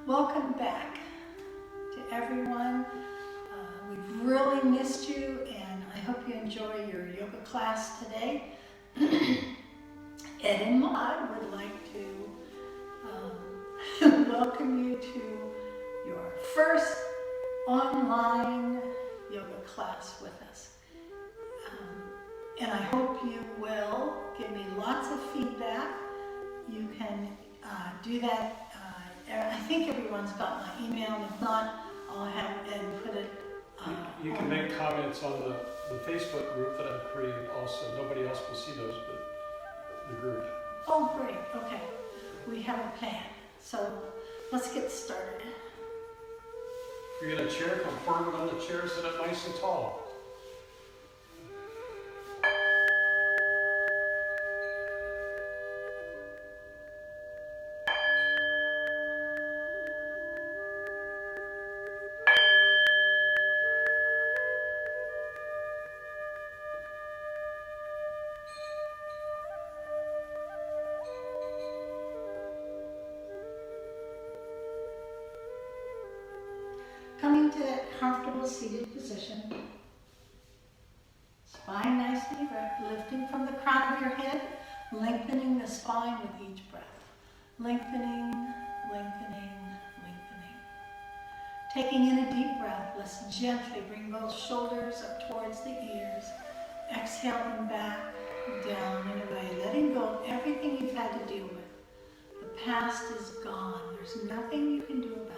Welcome back to everyone. We've really missed you, and I hope you enjoy your yoga class today. Ed and Maude would like to welcome you to your first online yoga class with us. And I hope you will give me lots of feedback. You can do that. I think everyone's got my email, and if not, I'll have Ed put it. You can make comments on the Facebook group that I've created also. Nobody else will see those but the group. Oh, great. Okay. We have a plan. So let's get started. If you're in a chair, come forward on the chair, sit up nice and tall. Coming to that comfortable seated position. Spine nicely erect, lifting from the crown of your head, lengthening the spine with each breath. Lengthening, lengthening, lengthening. Taking in a deep breath, let's gently bring both shoulders up towards the ears. Exhale them back, down and away, letting go of everything you've had to deal with. The past is gone. There's nothing you can do about it.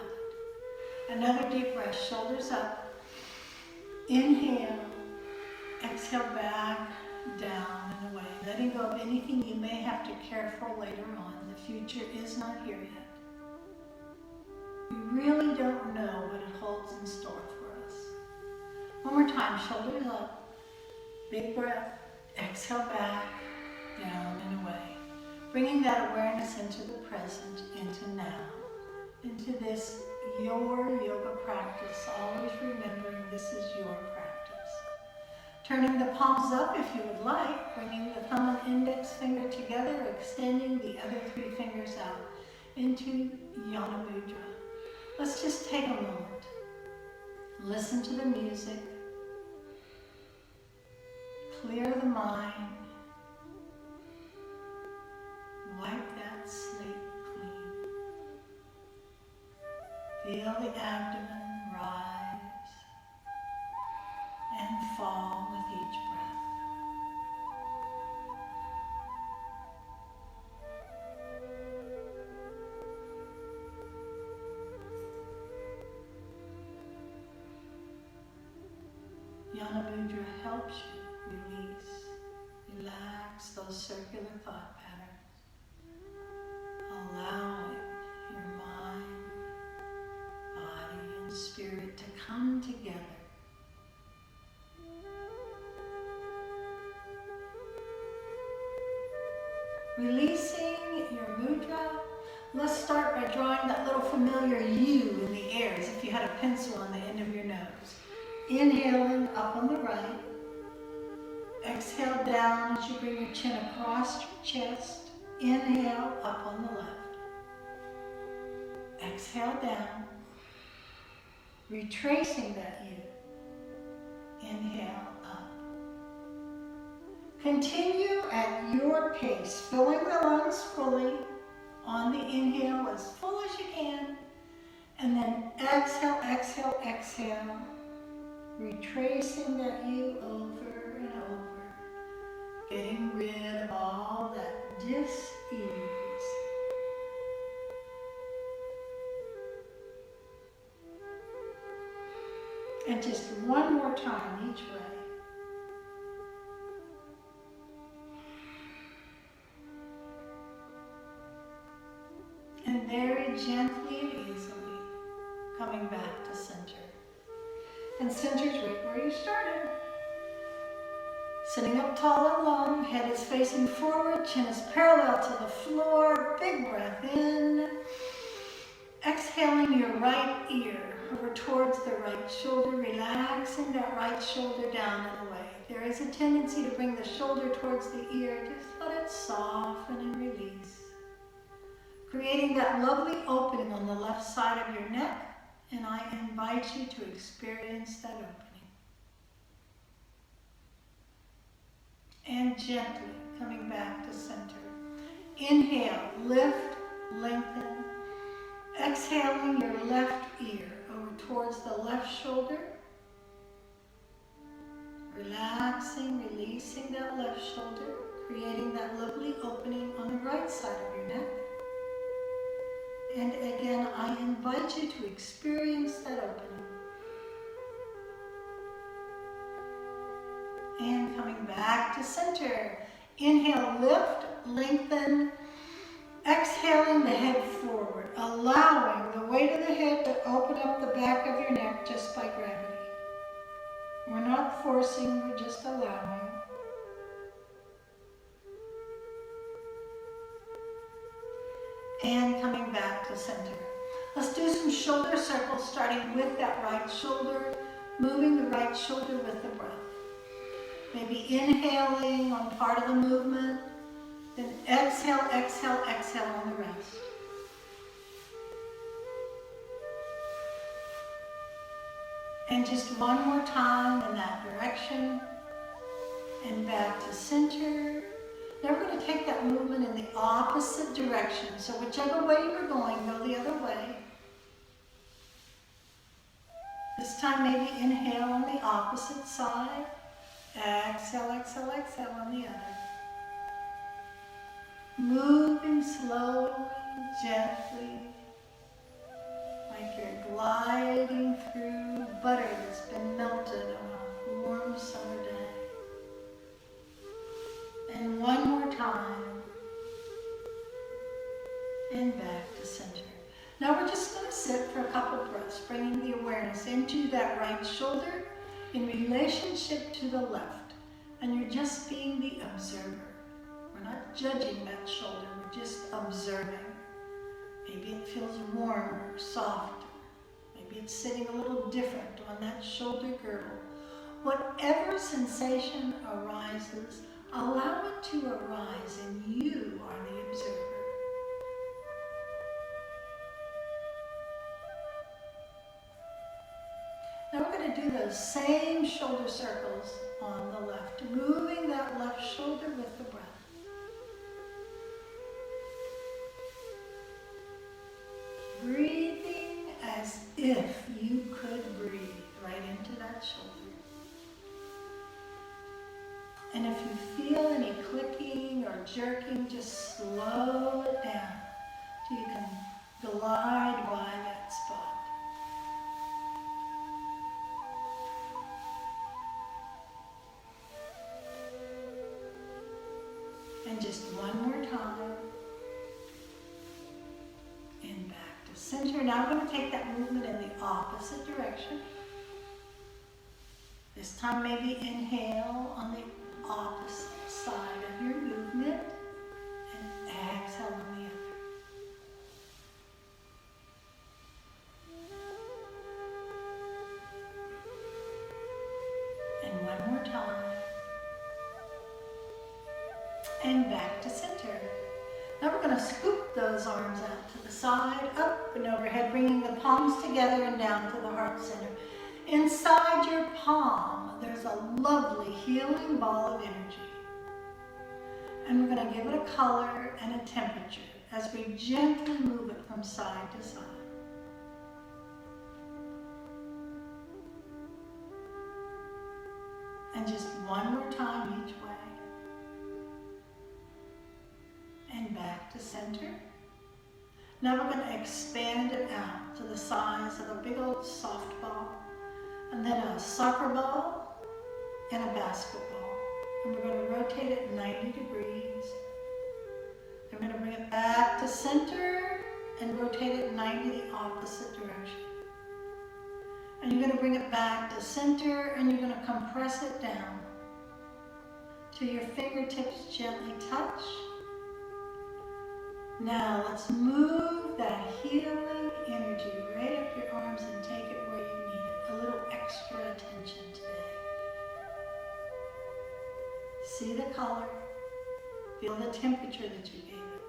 Another deep breath, shoulders up. Inhale, exhale back, down and away. Letting go of anything you may have to care for later on. The future is not here yet. We really don't know what it holds in store for us. One more time, shoulders up. Big breath, exhale back, down and away. Bringing that awareness into the present, into now, into this your yoga practice, always remembering this is your practice. Turning the palms up if you would like, bringing the thumb and index finger together, extending the other three fingers out into Yana Mudra. Let's just take a moment. Listen to the music. Clear the mind. Wipe that slate. Feel the abdomen rise and fall with each breath. Yana Mudra helps you release, relax those circular thought patterns, allowing your mind, body and spirit to come together. Releasing your mudra, let's start by drawing that little familiar U in the air as if you had a pencil on the end of your nose. Inhaling up on the right. Exhale down as you bring your chin across your chest. Inhale up on the left. Exhale down. Retracing that U. Inhale up. Continue at your pace, filling the lungs fully. On the inhale, as full as you can. And then exhale, exhale, exhale. Retracing that U over and over. Getting rid of all that dis-ease. And just one more time each way. And very gently and easily coming back to center. And center's right where you started. Sitting up tall and long, head is facing forward, chin is parallel to the floor. Big breath in. Exhaling your right ear over towards the right shoulder, relaxing that right shoulder down and away. There is a tendency to bring the shoulder towards the ear. Just let it soften and release. Create creating that lovely opening on the left side of your neck, and I invite you to experience that opening. And gently coming back to center. Inhale, lift, lengthen. Exhaling your left ear over towards the left shoulder. Relaxing, releasing that left shoulder, creating that lovely opening on the right side of your neck. And again, I invite you to experience that opening. And coming back to center. Inhale, lift, lengthen. Exhaling the head forward, allowing the weight of the head to open up the back of your neck just by gravity. We're not forcing, we're just allowing. And coming back to center. Let's do some shoulder circles, starting with that right shoulder, moving the right shoulder with the breath. Maybe inhaling on part of the movement, then exhale, exhale, exhale on the rest. And just one more time in that direction. And back to center. Now we're going to take that movement in the opposite direction. So whichever way you're going, go the other way. This time maybe inhale on the opposite side. Exhale, exhale, exhale on the other. Moving slowly, gently, like you're gliding through butter that's been melted on a warm summer day. And one more time, and back to center. Now we're just going to sit for a couple breaths, bringing the awareness into that right shoulder in relationship to the left. And you're just being the observer. We're not judging that shoulder, we're just observing. Maybe it feels warmer, softer. Maybe it's sitting a little different on that shoulder girdle. Whatever sensation arises, allow it to arise, and you are the observer. Now we're going to do those same shoulder circles on the left, moving that left shoulder with the breath. Breathing as if you could breathe right into that shoulder. And if you feel any clicking or jerking, just slow it down so you can glide by that spot. And just one more time. And back to center. Now I'm going to take that movement in the opposite direction. This time maybe inhale on the opposite side of your movement and exhale on the other. And one more time. And back to center. Now we're going to scoop those arms out to the side, up and overhead, bringing the palms together and down to the heart center. Inside your palm, there's a lovely healing ball of energy. And we're going to give it a color and a temperature as we gently move it from side to side. And just one more time each way. And back to center. Now we're going to expand it out to the size of a big old softball, and then a soccer ball and a basketball. And we're going to rotate it 90 degrees. Then we're going to bring it back to center and rotate it 90 the opposite direction. And you're going to bring it back to center, and you're going to compress it down till your fingertips gently touch. Now let's move that healing energy right up your arms and take it where you need it. A little extra attention today. See the color. Feel the temperature that you gave it.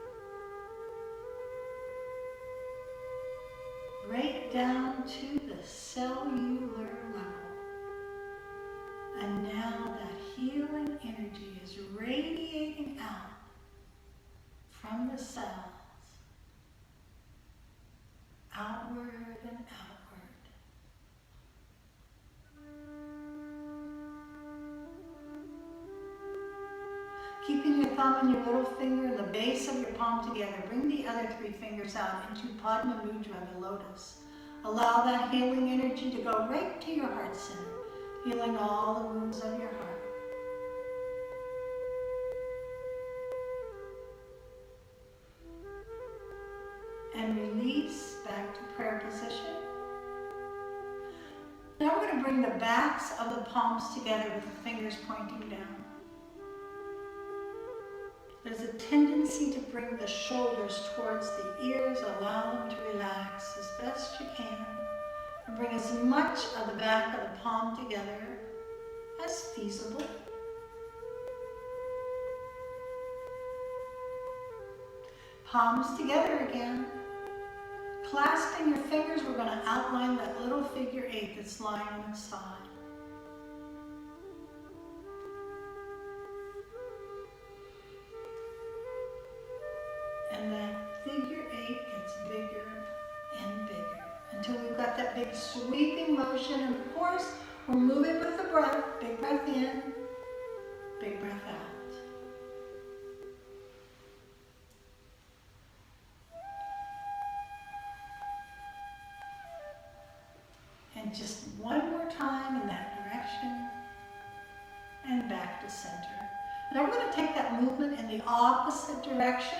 right down to the cellular level. And now that healing energy is radiating out from the cells, outward and outward. Keeping your thumb and your little finger and the base of your palm together, bring the other 3 fingers out into Padma Mudra, the lotus. Allow that healing energy to go right to your heart center, healing all the wounds of your heart. And release back to prayer position. Now we're going to bring the backs of the palms together with the fingers pointing down. There's a tendency to bring the shoulders towards the ears, allow them to relax as best you can, and bring as much of the back of the palm together as feasible. Palms together again. Clasping your fingers, we're going to outline that little figure 8 that's lying on its side. And that figure 8 gets bigger and bigger until we've got that big sweeping motion. And of course, we're moving with the breath. Big breath in, big breath out. And just one more time in that direction and back to center. Now we're going to take that movement in the opposite direction,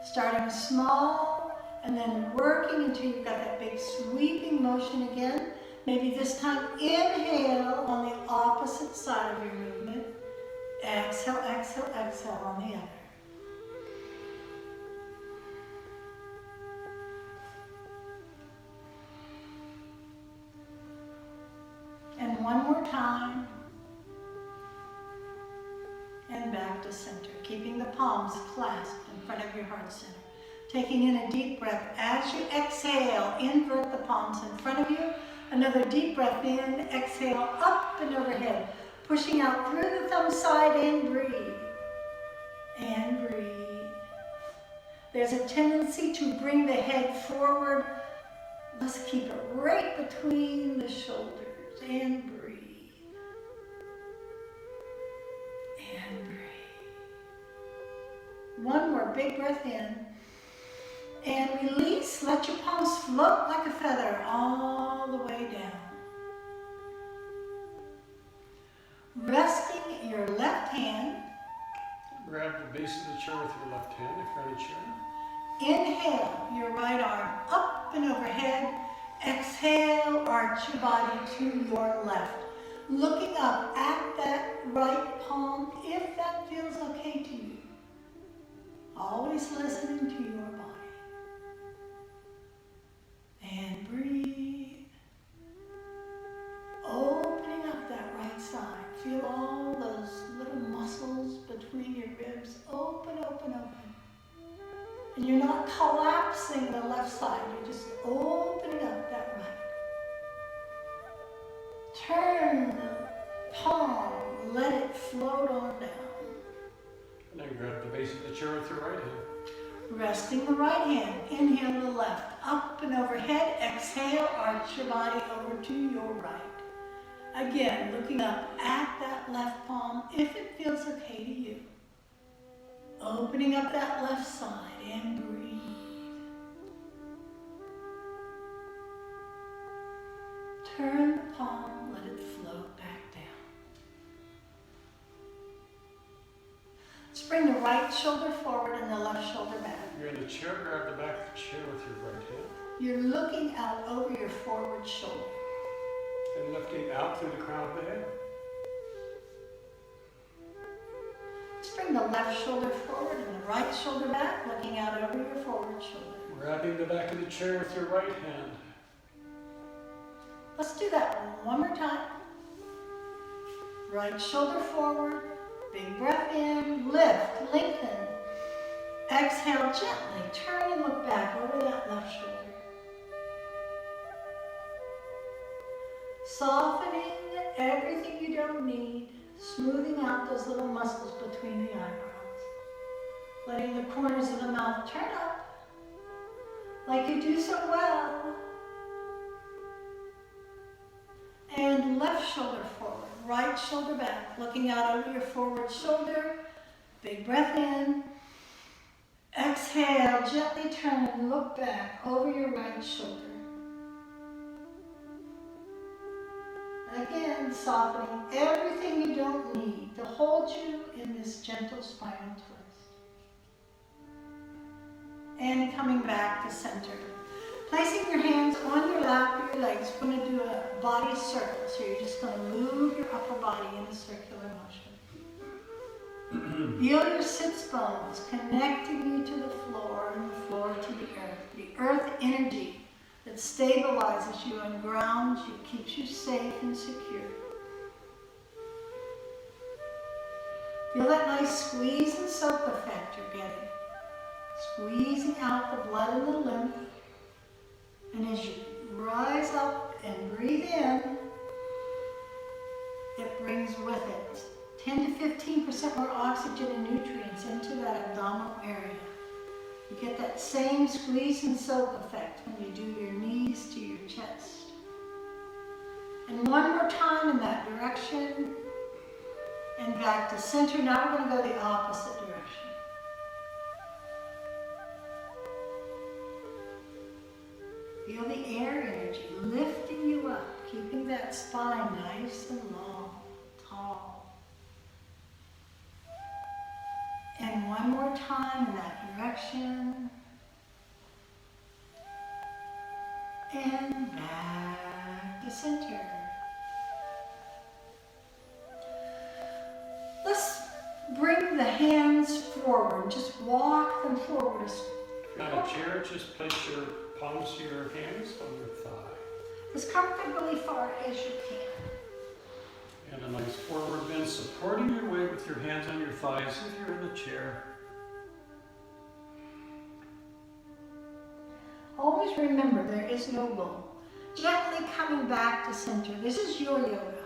starting small and then working until you've got that big sweeping motion again. Maybe this time inhale on the opposite side of your movement. Exhale, exhale, exhale on the other. And one more time. And back to center, keeping the palms clasped in front of your heart center. Taking in a deep breath. As you exhale, invert the palms in front of you. Another deep breath in, exhale up and overhead. Pushing out through the thumb side and breathe. And breathe. There's a tendency to bring the head forward. Let's keep it right between the shoulders. And breathe. And breathe. One more big breath in. And release. Let your palms float like a feather all the way down. Resting your left hand. Grab the base of the chair with your left hand if you're in a chair. Inhale your right arm up and overhead. Exhale, arch your body to your left. Looking up at that right palm, if that feels okay to you. Always listening to your body. And breathe. Opening up that right side. Feel all those little muscles between your ribs. Open, open, open. And you're not collapsing the left side. You're just opening up that right. Turn the palm. Let it float on down. And then grab the base of the chair with your right hand. Resting the right hand, inhale the left, up and overhead, exhale, arch your body over to your right. Again, looking up at that left palm, if it feels okay to you. Opening up that left side and breathe. Turn the palm, let it float back down. Let's bring the right shoulder forward and the left shoulder back. You're in the chair, grab the back of the chair with your right hand. You're looking out over your forward shoulder. And lifting out through the crown of the head. Let's bring the left shoulder forward and the right shoulder back, looking out over your forward shoulder. Grabbing the back of the chair with your right hand. Let's do that one more time. Right shoulder forward, big breath in, lift, lengthen. Exhale gently, turn and look back over that left shoulder. Softening everything you don't need, smoothing out those little muscles between the eyebrows. Letting the corners of the mouth turn up, like you do so well. And left shoulder forward, right shoulder back, looking out over your forward shoulder. Big breath in. Exhale, gently turn and look back over your right shoulder. Again, softening everything you don't need to hold you in this gentle spinal twist. And coming back to center. Placing your hands on your lap or your legs, we're going to do a body circle. So you're just going to move your upper body in a circular motion. Feel your sits bones connecting you to the floor and the floor to the earth energy that stabilizes you and grounds you, keeps you safe and secure. Feel that nice squeeze and soak effect you're getting. Squeezing out the blood and the lymph. And as you rise up and breathe in, it brings with it 10 to 15% more oxygen and nutrients into that abdominal area. You get that same squeeze and soak effect when you do your knees to your chest. And one more time in that direction and back to center. Now we're going to go the opposite direction. Feel the air energy lifting you up, keeping that spine nice and long, tall. And one more time in that direction. And back to center. Let's bring the hands forward. Just walk them forward. If you're on a chair, just place your palms of your hands on your thigh. As comfortably far as you can. And a nice forward bend, supporting your weight with your hands on your thighs if you're in the chair. Always remember there is no goal. Gently coming back to center. This is your yoga.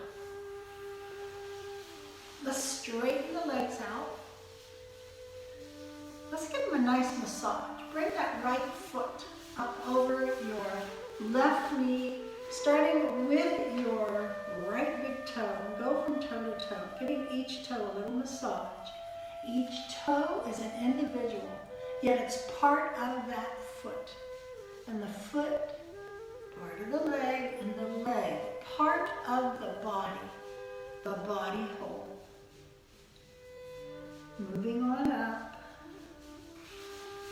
Let's straighten the legs out. Let's give them a nice massage. Bring that right foot up over your left knee, starting with your right big toe. Go from toe to toe, giving each toe a little massage. Each toe is an individual, yet it's part of that foot. And the foot, part of the leg, and the leg, part of the body whole. Moving on up,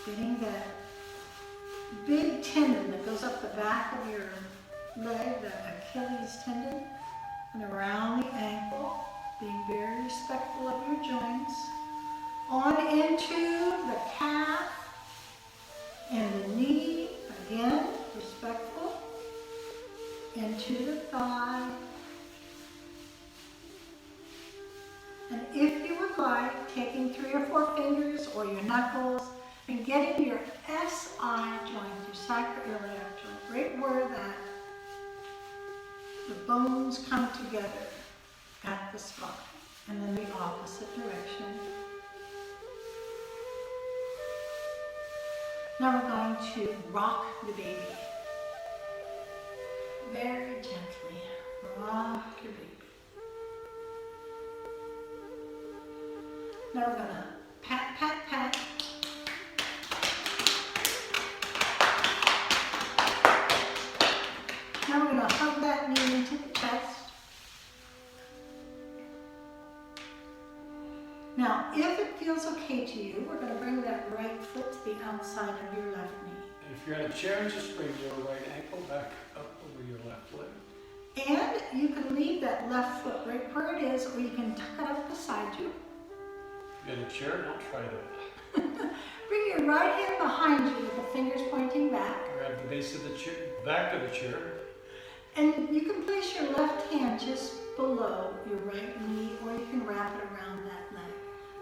getting that big tendon that goes up the back of your leg, the Achilles tendon, and around the ankle, being very respectful of your joints. On into the calf and the knee, again, respectful, into the thigh. And if you would like, taking 3 or 4 fingers or your knuckles and getting your SI joint, your sacroiliac joint, right where the bones come together at the spine, and then the opposite direction. Now we're going to rock the baby. Very gently, rock your baby. Now we're gonna pat, pat, pat. Now we're gonna hug that knee into the chest. Now, if it feels okay to you, we're gonna bring that right foot to the outside of your left knee. And if you're in a chair, just bring your right ankle back up over your left leg. And you can leave that left foot right where it is, or you can tuck it up beside you. If you're in a chair, don't try that. Bring your right hand behind you with the fingers pointing back. Grab the base of the chair, back of the chair. And you can place your left hand just below your right knee, or you can wrap it around that leg.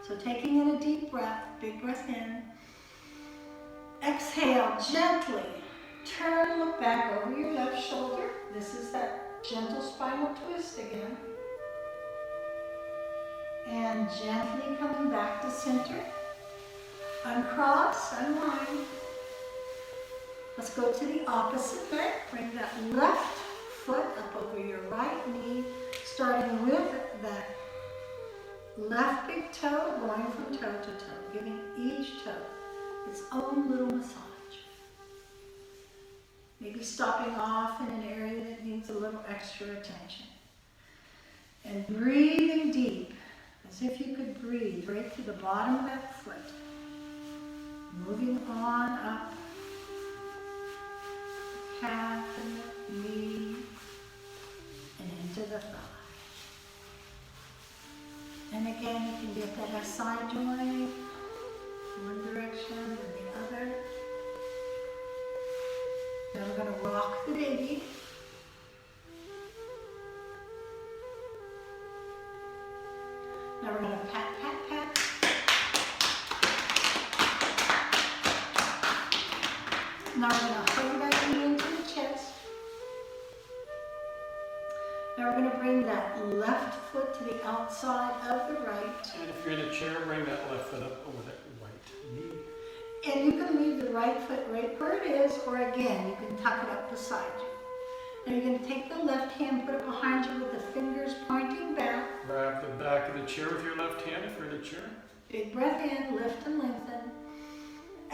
So taking in a deep breath, big breath in. Exhale, gently. Turn and look back over your left shoulder. This is that Gentle spinal twist again. And gently coming back to center. Uncross, unwind. Let's go to the opposite leg. Bring that left foot up over your right knee, starting with that left big toe, going from toe to toe, giving each toe its own little massage. Maybe stopping off in an area that needs a little extra attention. And breathing deep, as if you could breathe right to the bottom of that foot. Moving on up, calf and the knee, and into the thigh. And again, you can get that SI joint, one direction and the other. Now we're going to rock the baby. Now we're going to pat, pat, pat. Now we're going to hug that knee into the chest. Now we're going to bring that left foot to the outside of the right. And if you're in a chair, bring that left foot up over that right knee. And you can leave the right foot right where it is, or again, you can tuck it up beside you. Now you're going to take the left hand, put it behind you with the fingers pointing back. Grab the back of the chair with your left hand if you're in a chair. Big breath in, lift and lengthen.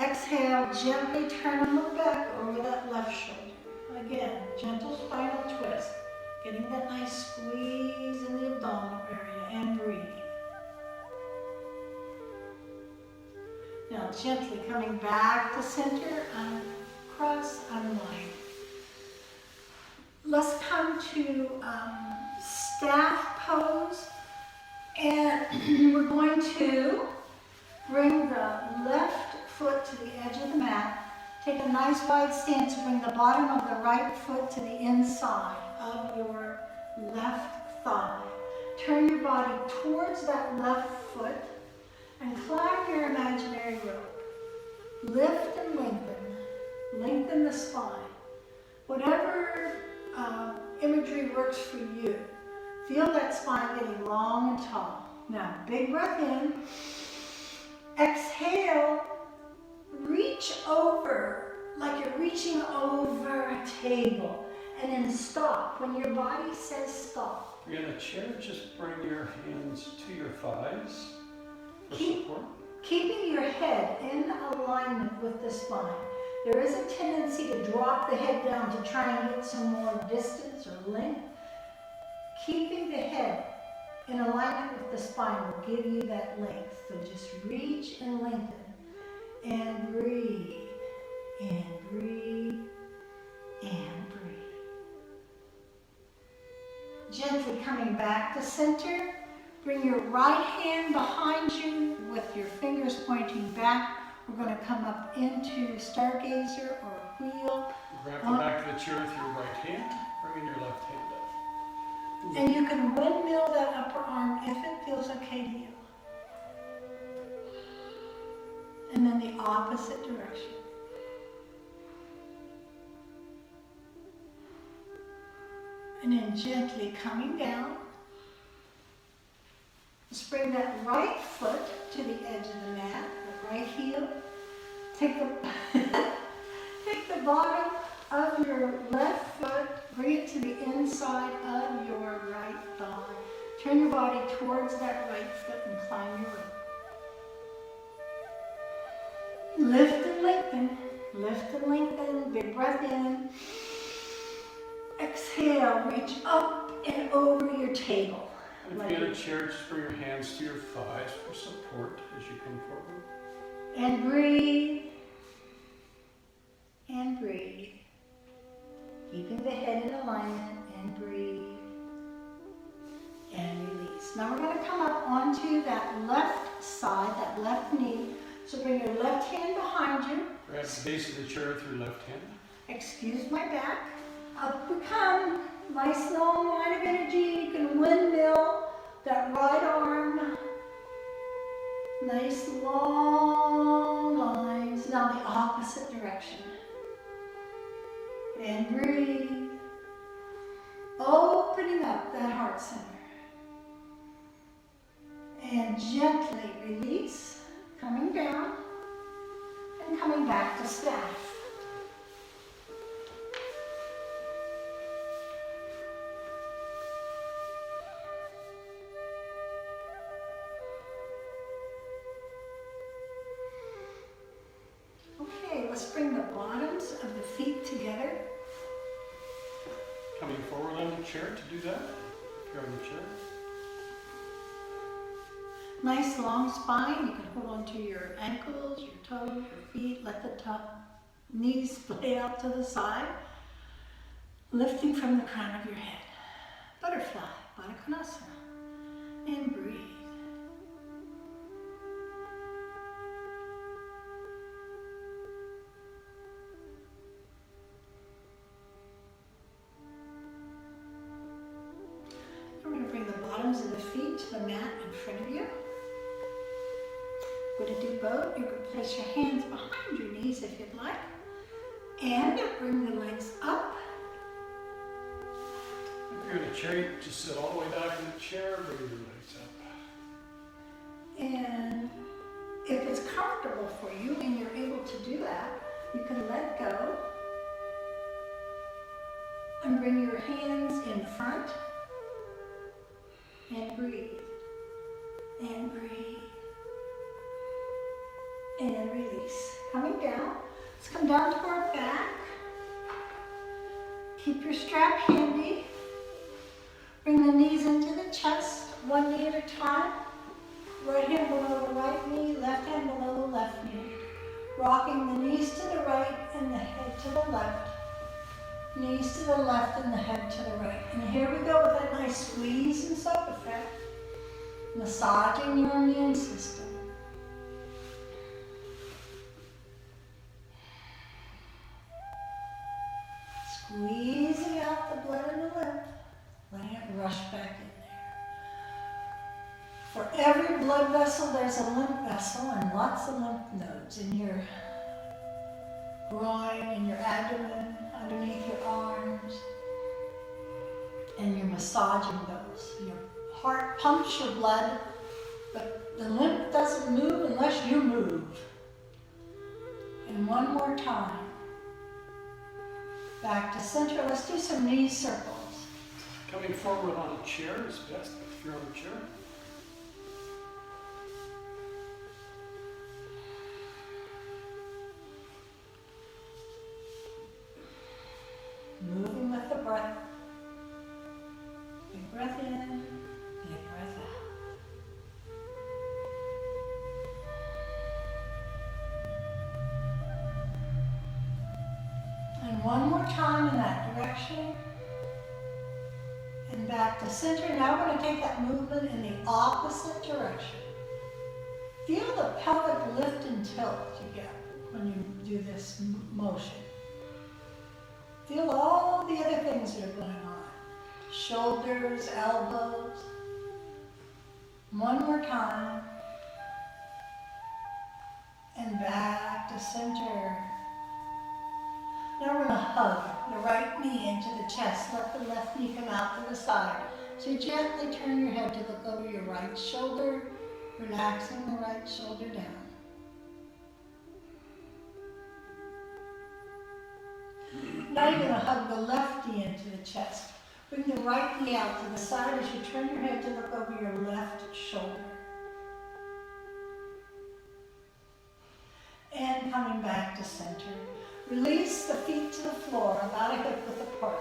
Exhale, gently turn and look back over that left shoulder. Again, gentle spinal twist. Getting that nice squeeze in the abdominal area and breathe. Now gently coming back to center, uncross, unwind. Let's come to staff pose, and we're going to bring the left foot to the edge of the mat. Take a nice wide stance, bring the bottom of the right foot to the inside of your left thigh. Turn your body towards that left foot and climb your imaginary rope. Lift and lengthen. Lengthen the spine. Whatever imagery works for you. Feel that spine getting long and tall. Now, big breath in. Exhale. Reach over like you're reaching over a table. And then stop. When your body says stop. If you're in a chair, just bring your hands to your thighs for support. Keeping your head in alignment with the spine. There is a tendency to drop the head down to try and get some more distance or length. Keeping the head in alignment with the spine will give you that length. So just reach and lengthen. And breathe. And breathe. And breathe. Gently coming back to center. Bring your right hand behind you with your fingers pointing back. We're going to come up into stargazer or wheel. Grab the back of the chair with your right hand, bring in your left hand up. And you can windmill that upper arm if it feels okay to you. And then the opposite direction. And then gently coming down. Just bring that right foot to the edge of the mat, the right heel. Take the bottom of your left foot, bring it to the inside of your right thigh. Turn your body towards that right foot and climb your rope. Lift and lengthen, lift and lengthen, big breath in. Exhale, reach up and over your table. And if you're in a chair, just bring your hands to your thighs for support as you come forward. And breathe. And breathe. Keeping the head in alignment and breathe. And release. Now we're going to come up onto that left side, that left knee. So bring your left hand behind you. Grab the base of the chair with your left hand. Excuse my back. Up we come. Nice long line of energy. You can windmill that right arm. Nice long lines. Now the opposite direction. And breathe. Oh, opening up that heart center. And gently release, coming down and coming back to staff. Okay, let's bring the bottoms of the feet together. Coming forward on the chair to do that. If you're on the chair. Nice long spine. You can hold onto your ankles, your toes, your feet. Let the top knees splay out to the side. Lifting from the crown of your head. Butterfly, Baddha Konasana. And breathe. We're going to bring the bottoms of the feet to the mat in front of you. We're going to do both. You can place your hands behind your knees if you'd like. And bring the legs up. If you're in a chair, you just sit all the way back in the chair, bring your legs up. And if it's comfortable for you and you're able to do that, you can let go and bring your hands in front and breathe. And breathe. And release. Coming down. Let's come down to our back. Keep your strap handy. Bring the knees into the chest, one knee at a time. Right hand below the right knee, left hand below the left knee. Rocking the knees to the right and the head to the left. Knees to the left and the head to the right. And here we go with that nice squeeze and soak effect. Massaging your immune system. Squeezing out the blood in the lymph, letting it rush back in there. For every blood vessel, there's a lymph vessel and lots of lymph nodes in your groin, in your abdomen, underneath your arms, and you're massaging those. Your heart pumps your blood, but the lymph doesn't move unless you move. And one more time. Back to center. Let's do some knee circles. Coming forward on a chair is best if you're on a chair. Moving with the breath. Big breath in, big breath out. And one more time in that direction. And back to center. Now we're going to take that movement in the opposite direction. Feel the pelvic lift and tilt you get when you do this motion. Feel all the other things that are going on. Shoulders, elbows. One more time. And back to center. Now we're going to hug the right knee into the chest. Let the left knee come out to the side. So you gently turn your head to look over your right shoulder, relaxing the right shoulder down. Now you're going to hug the left knee into the chest. Bring the right knee out to the side as you turn your head to look over your left shoulder. And coming back to center. Release the feet to the floor, about a hip width apart.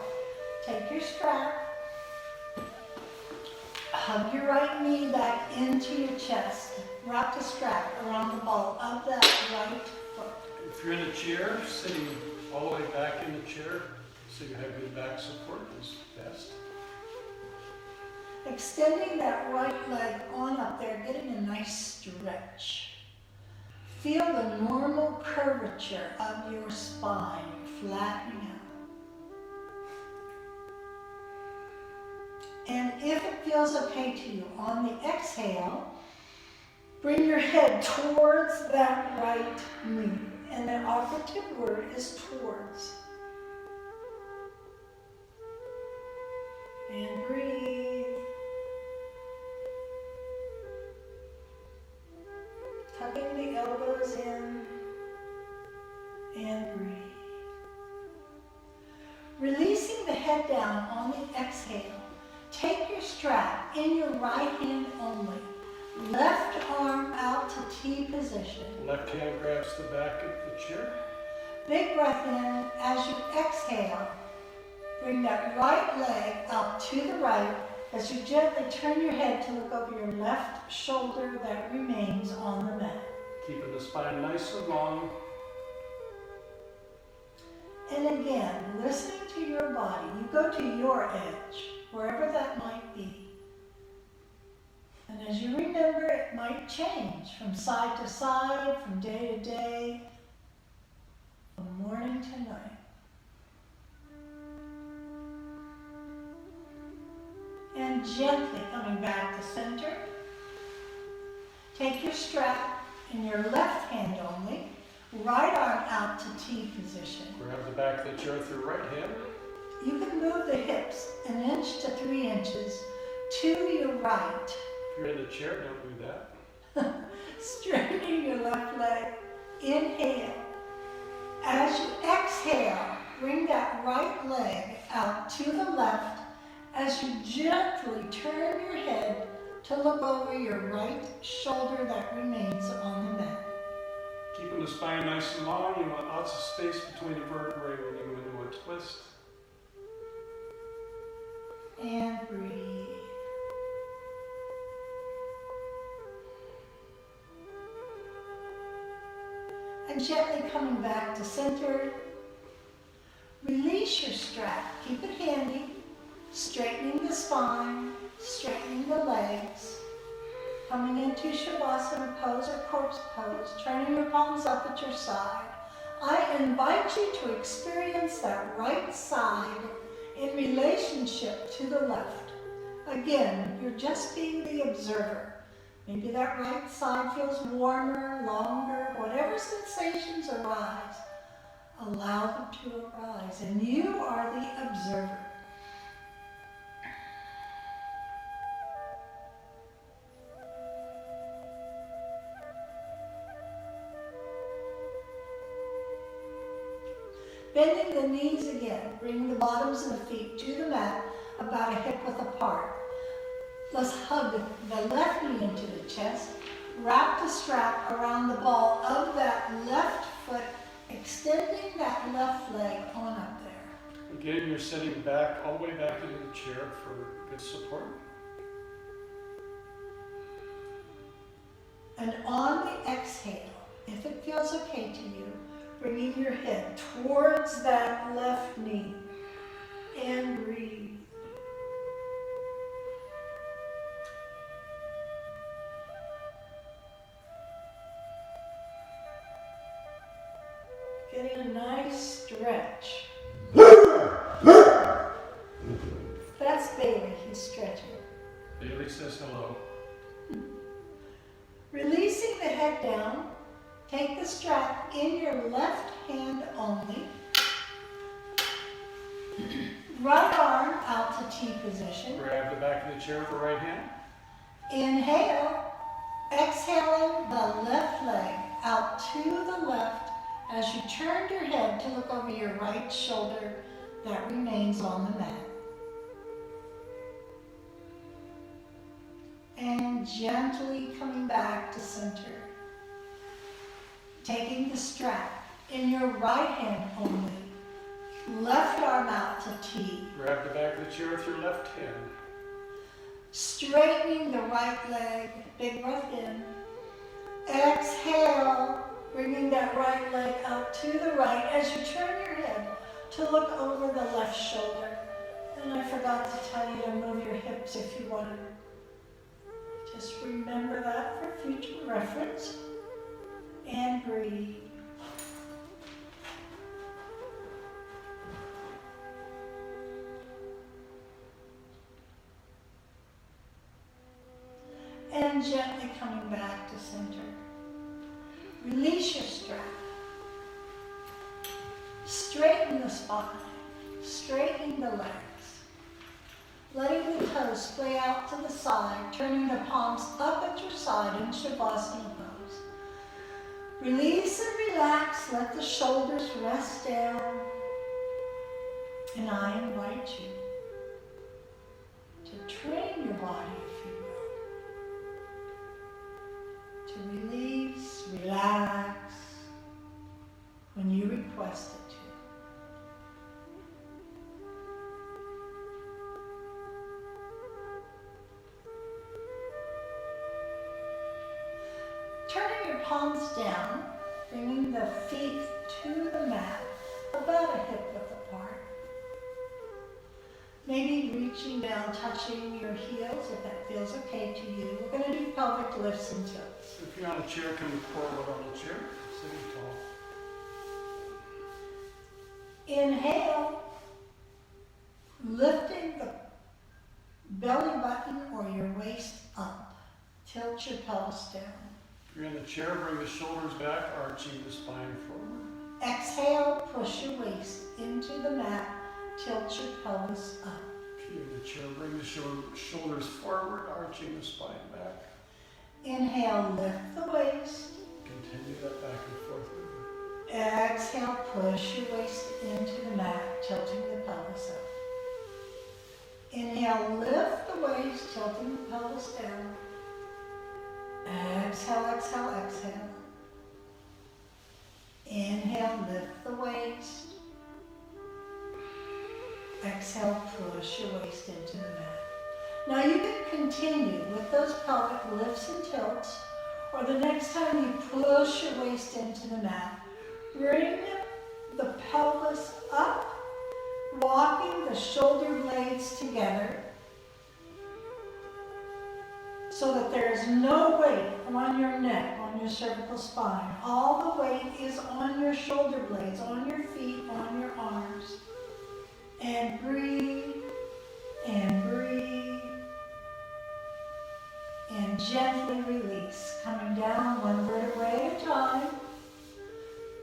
Take your strap. Hug your right knee back into your chest. Wrap the strap around the ball of that right foot. If you're in a chair, sitting all the way back in the chair, so you have good back support is best. Extending that right leg on up there, getting a nice stretch. Feel the normal curvature of your spine flattening out. And if it feels okay to you, on the exhale, bring your head towards that right knee. And the operative word is towards. And breathe. Tucking the elbows in. And breathe. Releasing the head down on the exhale. Take your strap in your right hand only. Left arm out to T position. Left hand grabs the back of the chair. Big breath in. As you exhale, bring that right leg out to the right as you gently turn your head to look over your left shoulder that remains on the mat. Keeping the spine nice and long. And again, listening to your body, you go to your edge, wherever that might be. And as you remember, it might change from side to side, from day to day, from morning to night. And gently coming back to center. Take your strap in your left hand only. Right arm out to T position. Grab the back of the chair with your right hand. You can move the hips 1 inch to 3 inches to your right. If you're in the chair, don't do that. Straightening your left leg. Inhale. As you exhale, bring that right leg out to the left as you gently turn your head to look over your right shoulder that remains on the mat. Keeping the spine nice and long. You want lots of space between the vertebrae when you go into a twist. And breathe. And gently coming back to center. Release your strap. Keep it handy. Straightening the spine, straightening the legs. Coming into Shavasana pose or corpse pose, turning your palms up at your side. I invite you to experience that right side in relationship to the left. Again, you're just being the observer. Maybe that right side feels warmer, longer, whatever sensations arise, allow them to arise, and you are the observer. Bending the knees again, bring the bottoms of the feet to the mat, about a hip width apart. Let's hug the left knee into the chest, wrap the strap around the ball of that left foot, extending that left leg on up there. Again, you're sitting back, all the way back into the chair for good support. And on the exhale, if it feels okay to you, bringing your head towards that left knee and breathe. Getting a nice stretch. That's Bailey, he's stretching. Bailey says hello. Releasing the head down. Take the strap in your left hand only. Right arm out to T position. Grab the back of the chair with the right hand. Inhale. Exhaling the left leg out to the left as you turn your head to look over your right shoulder that remains on the mat. And gently coming back to center. Taking the strap in your right hand only. Left arm out to T. Grab the back of the chair with your left hand. Straightening the right leg. Big breath in. Exhale. Bringing that right leg out to the right as you turn your head to look over the left shoulder. And I forgot to tell you to move your hips if you wanted. Just remember that for future reference. And breathe. And gently coming back to center. Release your strap. Straighten the spine. Straightening the legs. letting the toes splay out to the side, turning the palms up at your side in Shavasana pose. Release and relax, let the shoulders rest down, and I invite you to train your body, if you will, to release, relax, when you request it to. Turning your palms down, bringing the feet to the mat, about a hip width apart. Maybe reaching down, touching your heels if that feels okay to you. We're going to do pelvic lifts and tilts. If you're on a chair, come forward on the chair, sitting tall. Inhale, lifting the belly button or your waist up. Tilt your pelvis down. If you're in the chair, bring the shoulders back, arching the spine forward. Exhale, push your waist into the mat. Tilt your pelvis up. If you're in the chair, bring the shoulders forward, arching the spine back. Inhale, lift the waist. Continue that back and forth movement. Exhale, push your waist into the mat, tilting the pelvis up. Inhale, lift the waist, tilting the pelvis down. Exhale, exhale, exhale. Inhale, lift the waist. Exhale, push your waist into the mat. Now you can continue with those pelvic lifts and tilts, or the next time you push your waist into the mat, bring the pelvis up, walking the shoulder blades together so that there is no weight on your neck, on your cervical spine. All the weight is on your shoulder blades, on your feet, on your arms. And breathe, and breathe, and gently release, coming down one vertebrae at a time,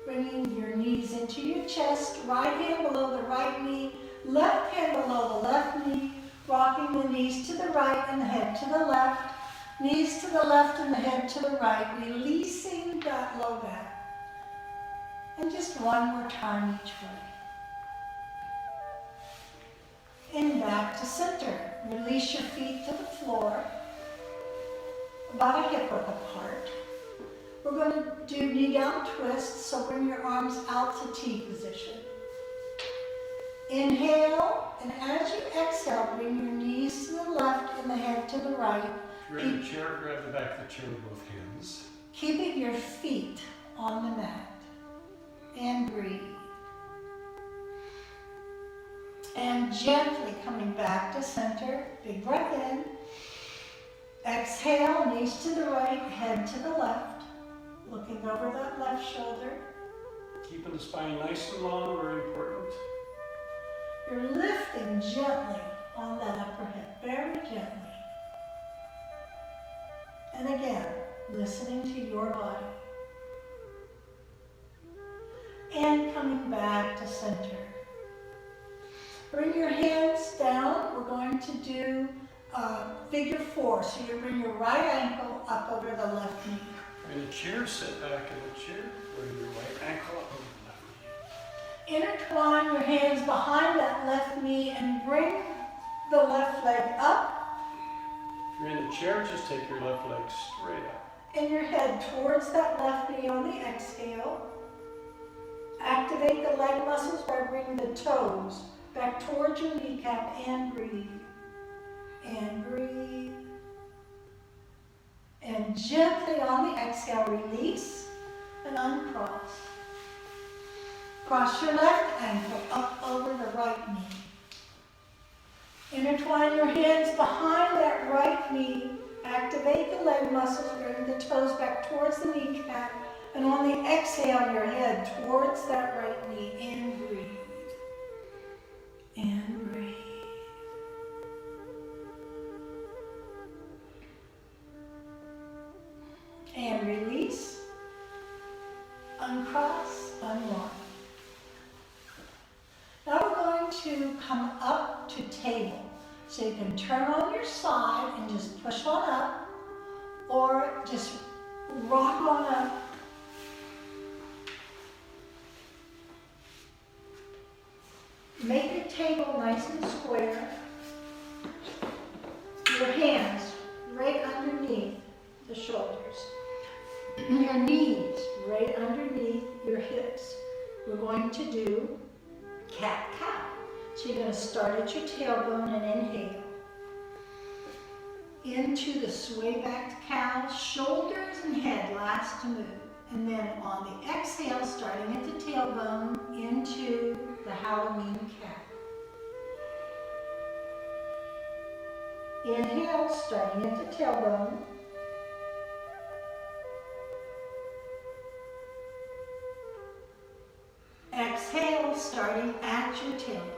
bringing your knees into your chest, right hand below the right knee, left hand below the left knee, rocking the knees to the right and the head to the left, knees to the left and the head to the right, releasing that low back. And just one more time each way. And back to center. Release your feet to the floor, about a hip width apart. We're going to do knee down twists, so bring your arms out to T position. Inhale, and as you exhale, bring your knees to the left and the head to the right. If you're in the chair, grab the back of the chair with both hands. Keeping your feet on the mat. And breathe. And gently coming back to center. Big breath in. Exhale, knees to the right, head to the left. Looking over that left shoulder. Keeping the spine nice and long, very important. You're lifting gently on that upper hip, very gently. And again, listening to your body. And coming back to center. Bring your hands down. We're going to do figure four. So you bring your right ankle up over the left knee. In a chair, sit back in the chair, bring your right ankle up over the left knee. Intertwine your hands behind that left knee and bring the left leg up. If you're in the chair, just take your left leg straight up. And your head towards that left knee on the exhale. Activate the leg muscles by bringing the toes back towards your kneecap and breathe. And breathe. And gently on the exhale, release and uncross. Cross your left ankle up over the right knee. Intertwine your hands behind that right knee. Activate the leg muscles, bring the toes back towards the kneecap. And on the exhale, your head towards that right knee. And breathe. And breathe. And release. Uncross, unwind. Now we're going to come up to table. So you can turn on your side and just push on up, or just rock on up. Make your table nice and square. Your hands right underneath the shoulders. Your knees right underneath your hips. We're going to do cat-cow. So you're going to start at your tailbone and inhale. Into the sway-backed cow, shoulders and head last to move. And then on the exhale, starting at the tailbone, into the Halloween cat. Inhale, starting at the tailbone. Exhale, starting at your tailbone.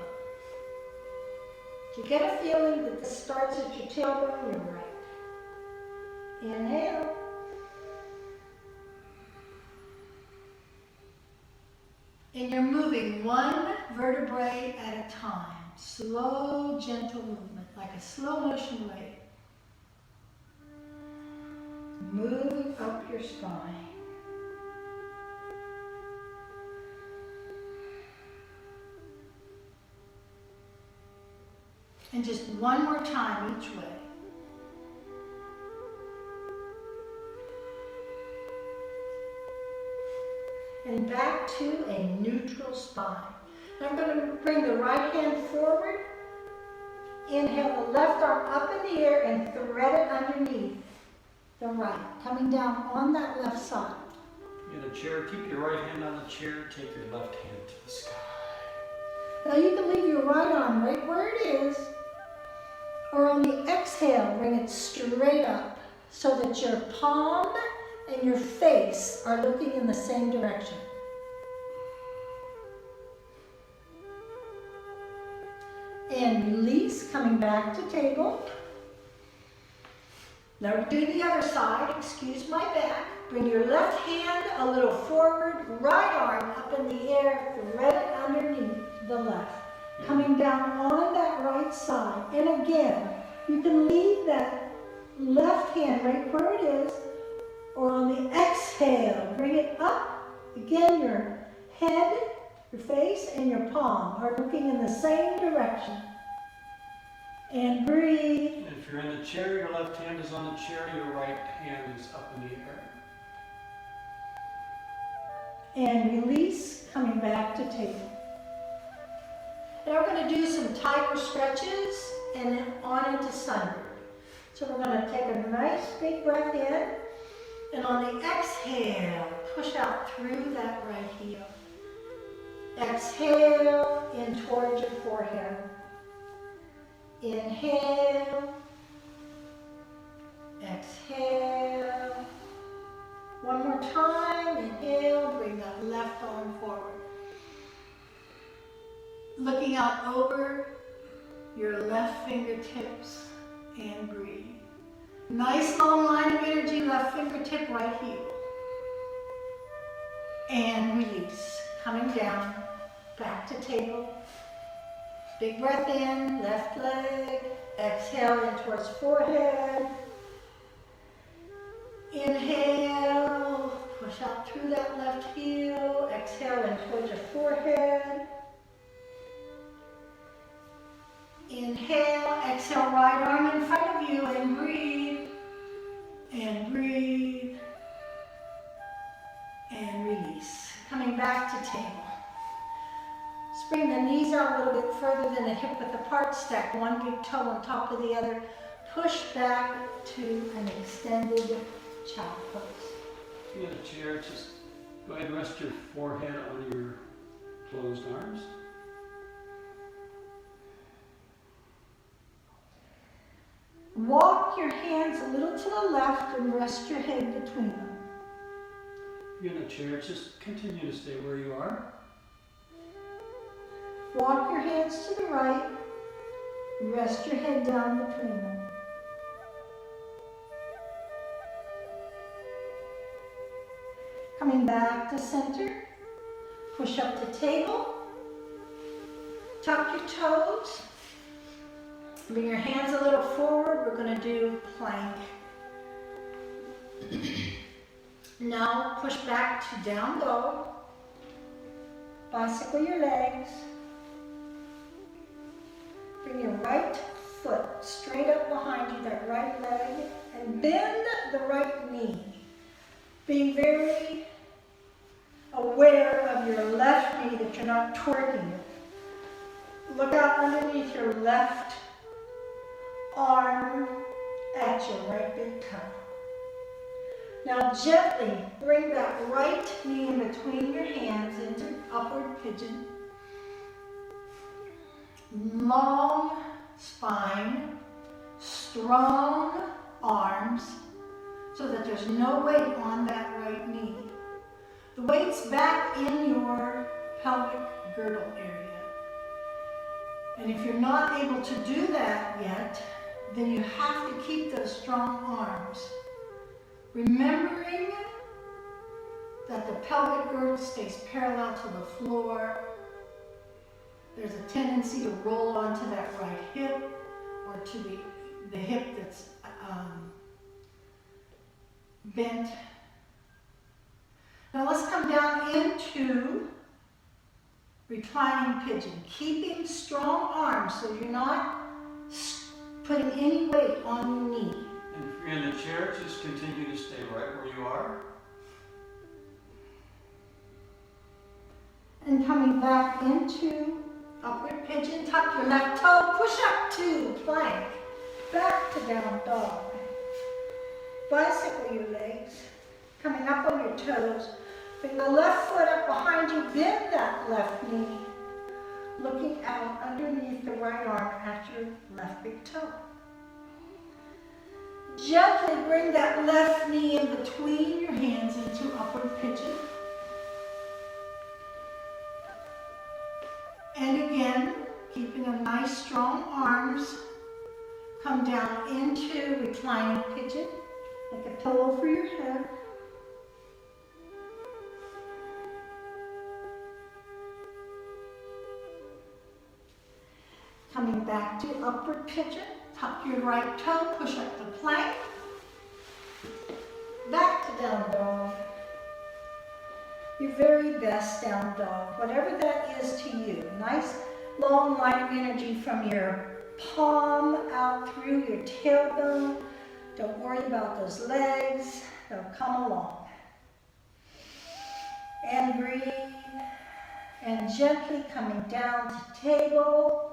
If you get a feeling that this starts at your tailbone, you're right. Inhale. And you're moving one vertebrae at a time. Slow, gentle movement, like a slow motion wave. Moving up your spine. And just one more time each way. And back to a neutral spine. Now I'm going to bring the right hand forward. Inhale the left arm up in the air and thread it underneath the right, coming down on that left side. In a chair, keep your right hand on the chair, take your left hand to the sky. Now you can leave your right arm right where it is, or on the exhale, bring it straight up so that your palm and your face are looking in the same direction. And release, coming back to table. Now we're doing the other side, excuse my back. Bring your left hand a little forward, right arm up in the air, thread it underneath the left. Coming down on that right side. And again, you can leave that left hand right where it is, or on the exhale, bring it up. Again, your head, your face, and your palm are looking in the same direction. And breathe. And if you're in the chair, your left hand is on the chair, your right hand is up in the air. And release, coming back to table. Now we're going to do some tiger stretches and then on into sunbird. So we're going to take a nice big breath in, and on the exhale, push out through that right heel. Exhale in towards your forehead. Inhale. Exhale. One more time. Inhale. Bring that left arm forward. Looking out over your left fingertips and breathe. Nice long line of energy, left fingertip, right heel. And release. Coming down, back to table. Big breath in, left leg. Exhale in towards forehead. Inhale, push out through that left heel. Exhale in towards your forehead. Inhale, exhale, right arm in front of you, and breathe. And breathe. And release. Coming back to table. Bring the knees out a little bit further than the hip width apart. Stack one big toe on top of the other. Push back to an extended child pose. If you're in a chair, just go ahead and rest your forehead on your closed arms. Walk your hands a little to the left and rest your head between them. If you're in a chair, just continue to stay where you are. Walk your hands to the right, rest your head down between them. Coming back to center, push up to table, tuck your toes, Bring your hands a little forward. We're going to do plank. Now push back to down dog. Bicycle your legs. Bring your right foot straight up behind you, that right leg, and bend the right knee. Being very aware of your left knee, that you're not twerking it. Look out underneath your left arm at your right big toe. Now gently bring that right knee in between your hands into upward pigeon. Long spine, strong arms, so that there's no weight on that right knee. The weight's back in your pelvic girdle area. And if you're not able to do that yet, then you have to keep those strong arms. Remembering that the pelvic girdle stays parallel to the floor. There's a tendency to roll onto that right hip or to the hip that's bent. Now let's come down into reclining pigeon, keeping strong arms so you're not putting any weight on your knee. And if you're in the chair, just continue to stay right where you are. And coming back into upward pigeon, tuck your left toe, push up to plank, back to down dog. Bicycle your legs, coming up on your toes. Bring the left foot up behind you, bend that left knee, looking out underneath the right arm at your left big toe. Gently bring that left knee in between your hands into upward pigeon. And again, keeping a nice strong arms, come down into reclining pigeon, like a pillow for your head. Coming back to upward pigeon, tuck your right toe, push up the plank, back to down dog. Your very best down dog, whatever that is to you. Nice long line of energy from your palm out through your tailbone. Don't worry about those legs, they'll come along. And breathe, and gently coming down to table.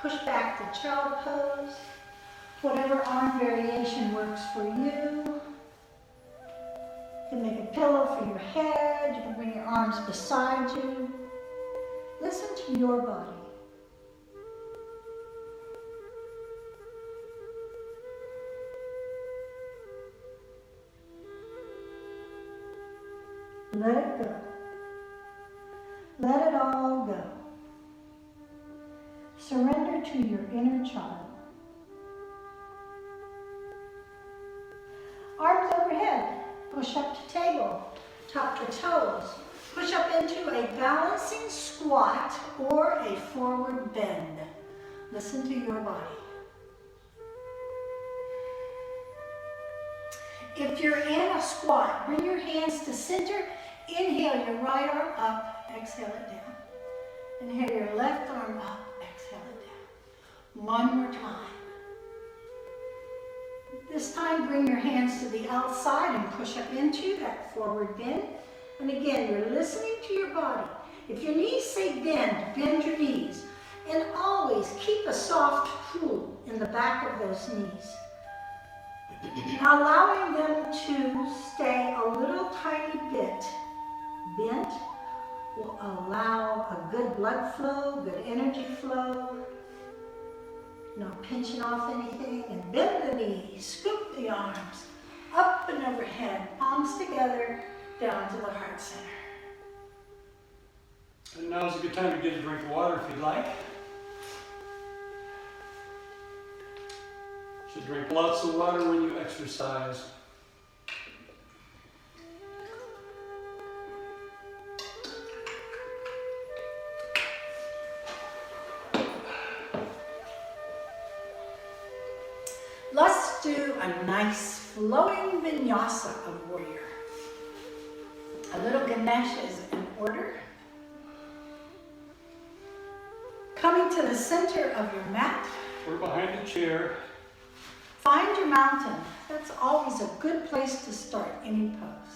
Push back to child pose. Whatever arm variation works for you. You can make a pillow for your head. You can bring your arms beside you. Listen to your body. Let it go. Let it all go. Surrender to your inner child. Arms overhead. Push up to table. Tuck your toes. Push up into a balancing squat or a forward bend. Listen to your body. If you're in a squat, bring your hands to center. Inhale your right arm up. Exhale it down. Inhale your left arm up. Exhale it down. One more time. This time, bring your hands to the outside and push up into that forward bend. And again, you're listening to your body. If your knees say bend, bend your knees. And always keep a soft pull in the back of those knees. Now allowing them to stay a little tiny bit bent will allow a good blood flow, good energy flow. Not pinching off anything, and bend the knees, scoop the arms, up and overhead, palms together, down to the heart center. And now's a good time to get a drink of water if you'd like. You should drink lots of water when you exercise. do a nice flowing vinyasa of warrior. A little Ganesh is in order. Coming to the center of your mat. We're behind the chair. Find your mountain. That's always a good place to start any pose.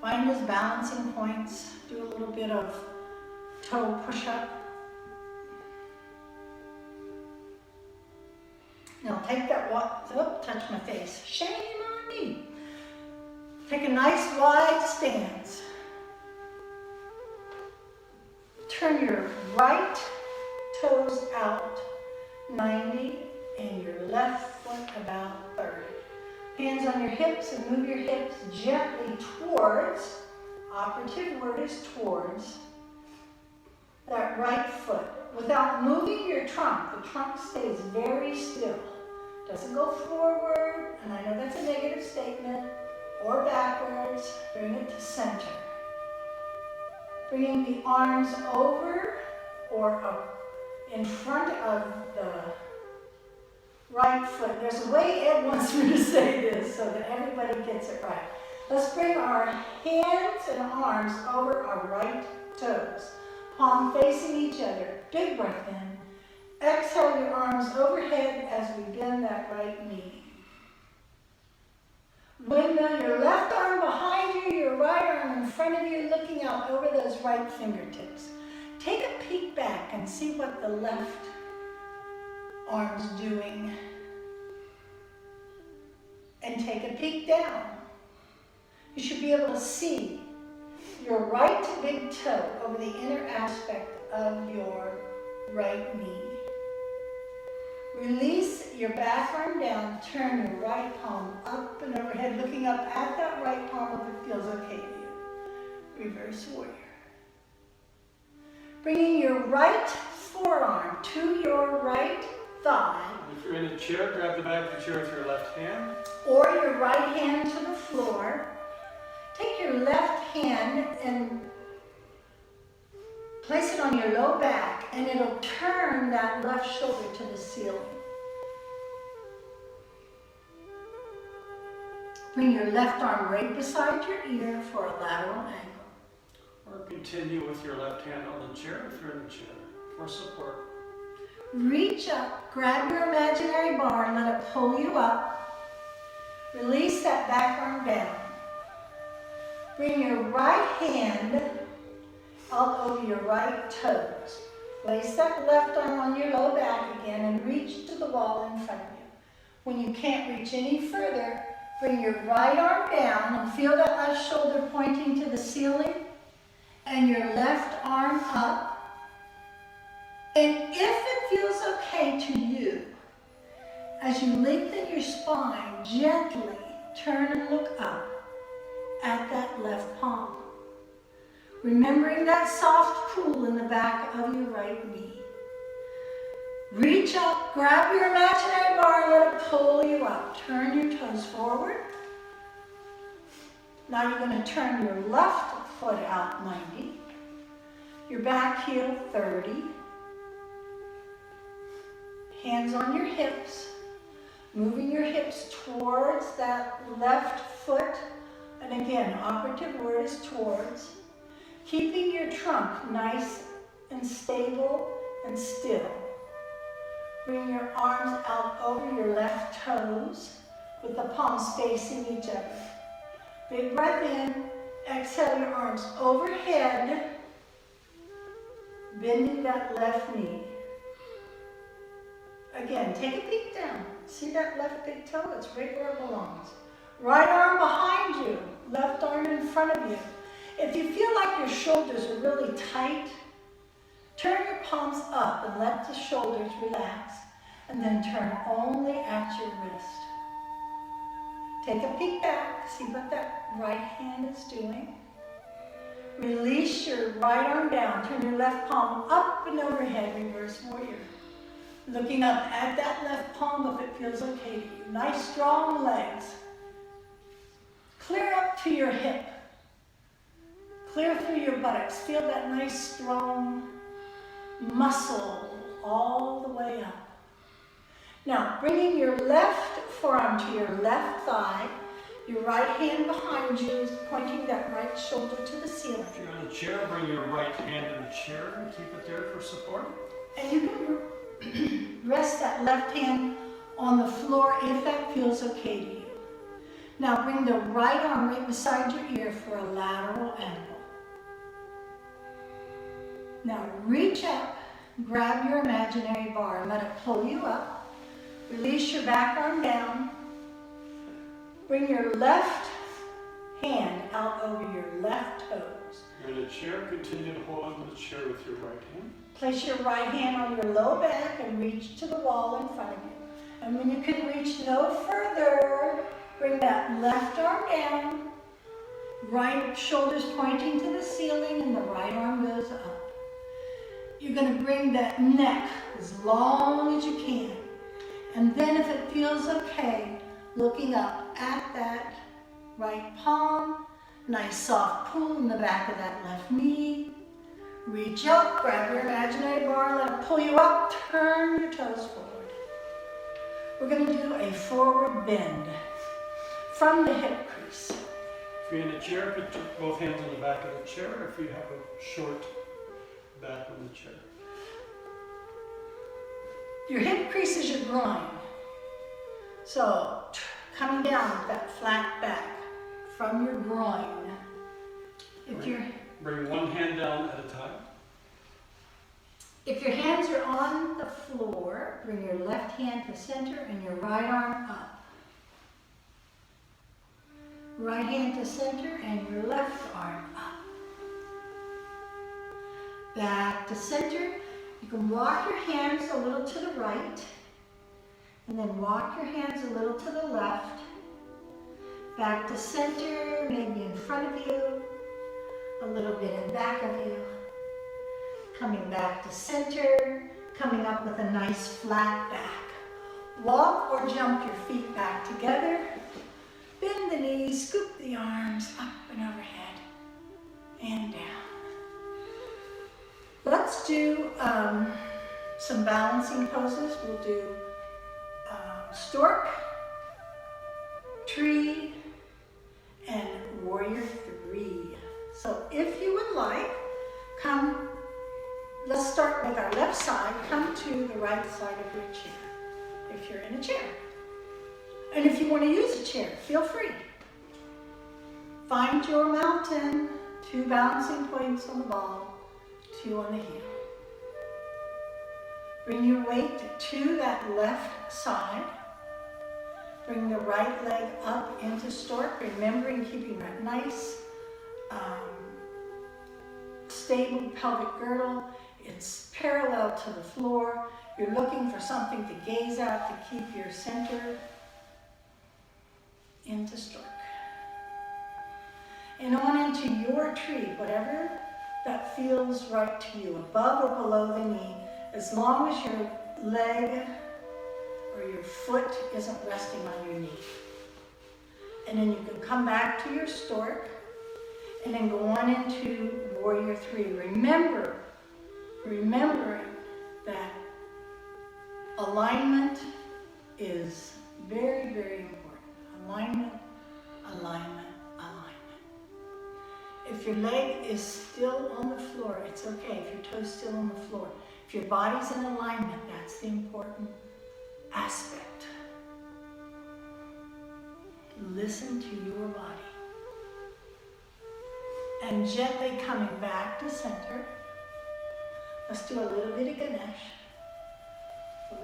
Find those balancing points. Do a little bit of toe push-up. Now take that walk, touch my face. Shame on me. Take a nice wide stance. Turn your right toes out 90 and your left foot about 30. Hands on your hips and move your hips gently towards, operative word is towards, that right foot. Without moving your trunk, the trunk stays very still. Doesn't go forward, and I know that's a negative statement, or backwards. Bring it to center. Bringing the arms over or up in front of the right foot. There's a way Ed wants me to say this so that everybody gets it right. Let's bring our hands and arms over our right toes. Palm facing each other. Big breath in. Exhale your arms overhead as we bend that right knee. Windmill your left arm behind you, your right arm in front of you, looking out over those right fingertips. Take a peek back and see what the left arm's doing. And take a peek down. You should be able to see your right big toe over the inner aspect of your right knee. Release your back arm down, turn your right palm up and overhead, looking up at that right palm if it feels okay to you. Reverse warrior. Bringing your right forearm to your right thigh. If you're in a chair, grab the back of the chair with your left hand. Or your right hand to the floor. Take your left hand and place it on your low back, and it'll turn that left shoulder to the ceiling. Bring your left arm right beside your ear for a lateral angle. Or continue with your left hand on the chair if you're in the chair for support. Reach up, grab your imaginary bar and let it pull you up. Release that back arm down. Bring your right hand out over your right toes. Place that left arm on your low back again and reach to the wall in front of you. When you can't reach any further, bring your right arm down and feel that left shoulder pointing to the ceiling and your left arm up. And if it feels okay to you, as you lengthen your spine, gently turn and look up at that left palm. Remembering that soft pull in the back of your right knee. Reach up, grab your imaginary bar and let it pull you up. Turn your toes forward. Now you're going to turn your left foot out 90. Your back heel 30. Hands on your hips. Moving your hips towards that left foot. And again, operative word is towards. Keeping your trunk nice and stable and still. Bring your arms out over your left toes with the palms facing each other. Big breath in. Exhale your arms overhead, bending that left knee. Again, take a peek down. See that left big toe? It's right where it belongs. Right arm behind you, left arm in front of you. If you feel like your shoulders are really tight, turn your palms up and let the shoulders relax, and then turn only at your wrist. Take a peek back, see what that right hand is doing. Release your right arm down, turn your left palm up and overhead, reverse warrior. Looking up at that left palm if it feels okay to you. Nice strong legs. Clear up to your hip. Clear through your buttocks. Feel that nice strong muscle all the way up. Now, bringing your left forearm to your left thigh, your right hand behind you is pointing that right shoulder to the ceiling. If you're in a chair, bring your right hand in the chair and keep it there for support. And you can rest that left hand on the floor if that feels okay to you. Now bring the right arm right beside your ear for a lateral angle. Now reach up, grab your imaginary bar and let it pull you up. Release your back arm down. Bring your left hand out over your left toes. You're in a chair, continue to hold onto the chair with your right hand. Place your right hand on your low back and reach to the wall in front of you. And when you can reach no further, bring that left arm down. Right shoulder's pointing to the ceiling and the right arm goes up. You're going to bring that neck as long as you can. And then if it feels okay, looking up at that right palm, nice soft pull in the back of that left knee. Reach up, grab your imaginary bar, let it pull you up, turn your toes forward. We're going to do a forward bend from the hip crease. If you're in a chair, put both hands on the back of the chair. If you have a short back on the chair. Your hip crease is your groin. So, coming down with that flat back from your groin. If you're Bring one hand down at a time. If your hands are on the floor, bring your left hand to center and your right arm up. Right hand to center and your left arm up. Back to center. You can walk your hands a little to the right and then walk your hands a little to the left. Back to center, maybe in front of you. A little bit in back of you. Coming back to center, coming up with a nice flat back. Walk or jump your feet back together. Bend the knees, scoop the arms up and overhead and down. Let's do some balancing poses. We'll do stork, tree, and warrior three. So if you would like, let's start with our left side. Come to the right side of your chair, if you're in a chair. And if you want to use a chair, feel free. Find your mountain, 2 balancing points on the ball, 2 on the heel. Bring your weight to that left side. Bring the right leg up into stork, remembering keeping that nice, stable pelvic girdle. It's parallel to the floor. You're looking for something to gaze at to keep your center into stork. And on into your tree, whatever that feels right to you, above or below the knee, as long as your leg or your foot isn't resting on your knee. And then you can come back to your stork and then go on into warrior three. Remembering that alignment is very, very important. Alignment, alignment, alignment. If your leg is still on the floor, it's okay. If your toe's still on the floor. If your body's in alignment, that's the important aspect. Listen to your body. And gently coming back to center. Let's do a little bit of Ganesh.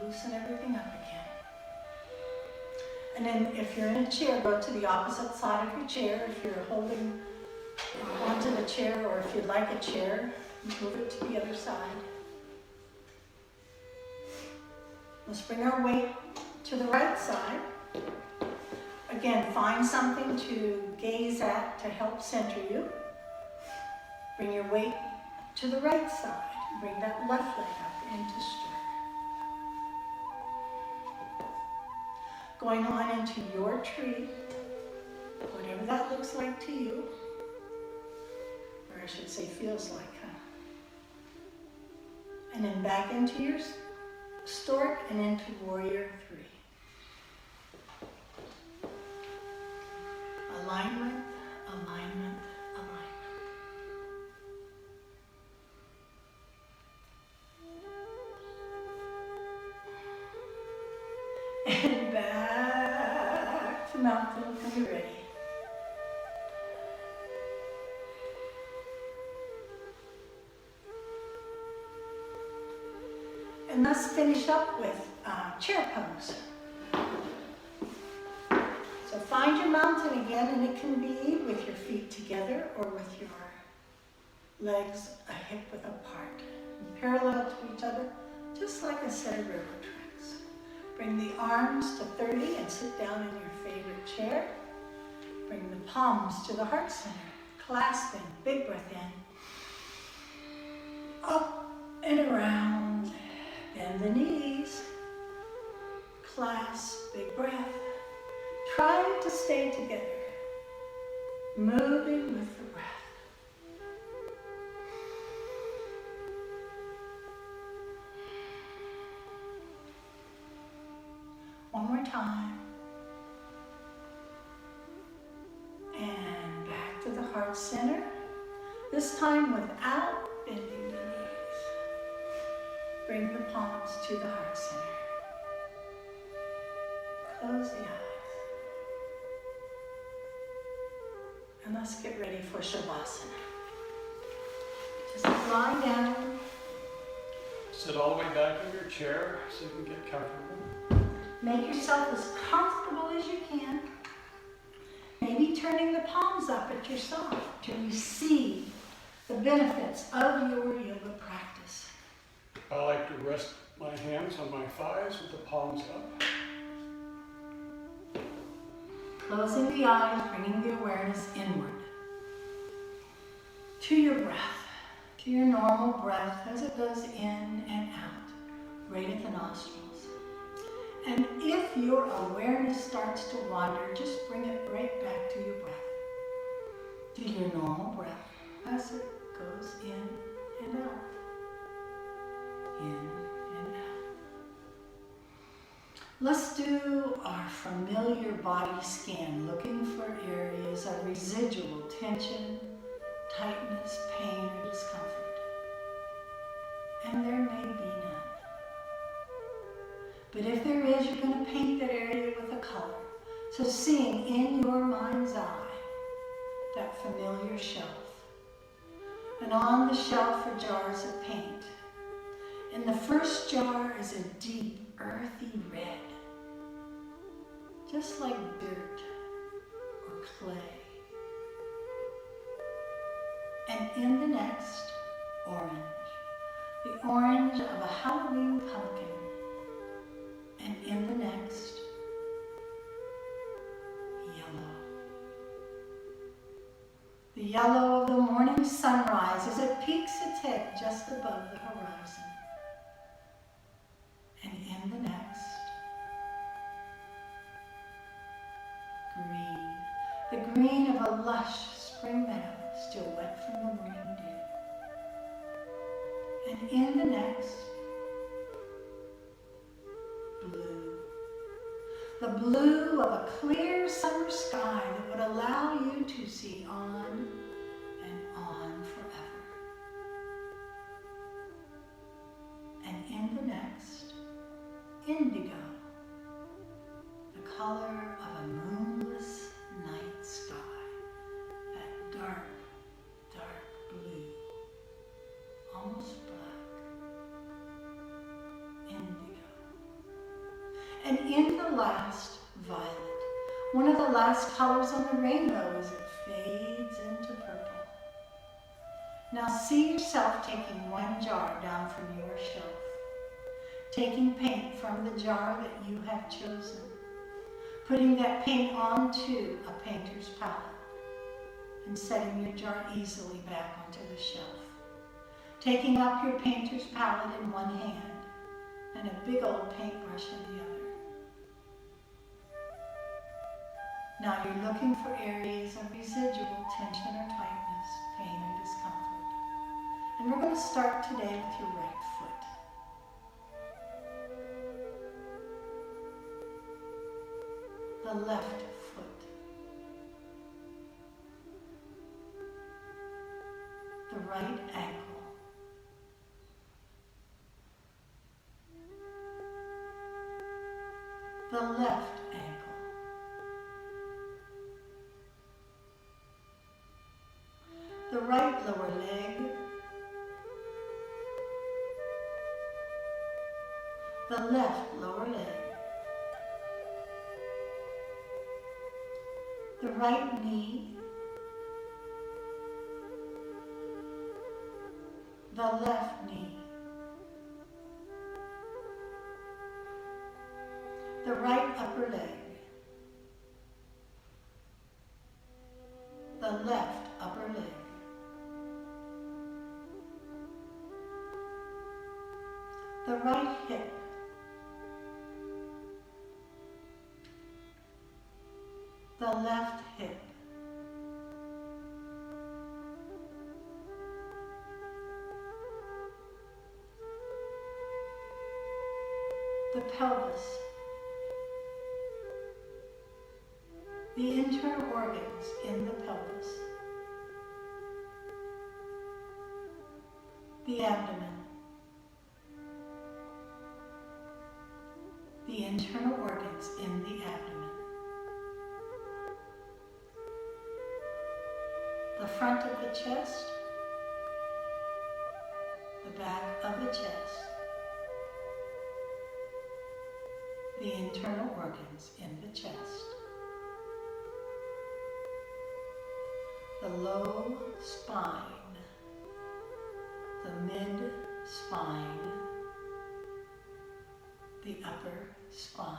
Loosen everything up again. And then if you're in a chair, go to the opposite side of your chair. If you're holding onto the chair, or if you'd like a chair, move it to the other side. Let's bring our weight to the right side. Again, find something to gaze at to help center you. Bring your weight to the right side. Bring that left leg up into stork. Going on into your tree, whatever that looks like to you, or I should say feels like, huh? And then back into your stork and into warrior 3. Alignment, alignment, alignment. And back to mountain when you're ready. And let's finish up with chair pose. So find your mountain again, and it can be with your feet together or with your legs a hip width apart, and parallel to each other, just like a set of railroad tracks. Bring the arms to 30 and sit down in your favorite chair. Bring the palms to the heart center, clasping, big breath in, up and around. Bend the knees, clasp, big breath. Try to stay together, moving with the breath. One more time. And back to the heart center, this time without bending the knees. Bring the palms to the heart center. Close the eyes. And let's get ready for Shavasana. Just lie down. Sit all the way back in your chair so you can get comfortable. Make yourself as comfortable as you can. Maybe turning the palms up at your side to receive the benefits of your yoga practice. I like to rest my hands on my thighs with the palms up. Closing the eyes, bringing the awareness inward. To your breath, to your normal breath as it goes in and out, right at the nostrils. And if your awareness starts to wander, just bring it right back to your breath. To your normal breath as it goes in and out. In and out. Let's do our familiar body scan, looking for areas of residual tension, tightness, pain, or discomfort. And there may be none. But if there is, you're going to paint that area with a color. So seeing in your mind's eye that familiar shelf. And on the shelf are jars of paint. And the first jar is a deep, earthy red. Just like dirt or clay. And in the next, orange. The orange of a Halloween pumpkin. And in the next, yellow. The yellow of the morning sunrise as it peeks its head just above the horizon. And in the next, green. The green of a lush spring meadow, still wet from the morning dew. And in the next, blue. The blue of a clear summer sky that would allow you to see on and on forever. And in the next, indigo. The color of a moonless night sky. That dark, dark blue. Almost black. Indigo. And in the last, violet. One of the last colors on the rainbow as it fades into purple. Now see yourself taking one jar down from your shelf. Taking paint from the jar that you have chosen. Putting that paint onto a painter's palette. And setting your jar easily back onto the shelf. Taking up your painter's palette in one hand. And a big old paintbrush in the other. Now you're looking for areas of residual tension or tightness, pain or discomfort. And we're going to start today with your right foot. the left foot, the right ankle, the left ankle, the right lower leg, the left lower leg, the right knee, the left knee, the right upper leg, the left upper leg, the right hip, the left hip, the pelvis, the internal organs in the pelvis, the abdomen, the internal organs in the abdomen, the front of the chest, the back of the chest, the internal organs in the chest, the low spine, the mid-spine, the upper spine,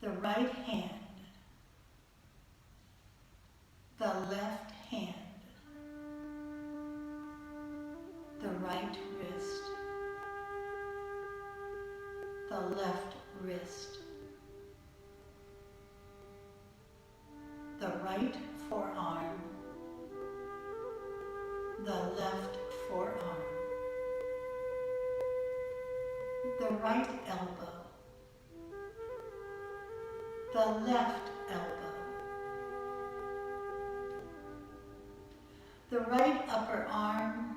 the right hand, the left hand, the right wrist, the left wrist, the right forearm, the left forearm, the right elbow, the left elbow, the right upper arm,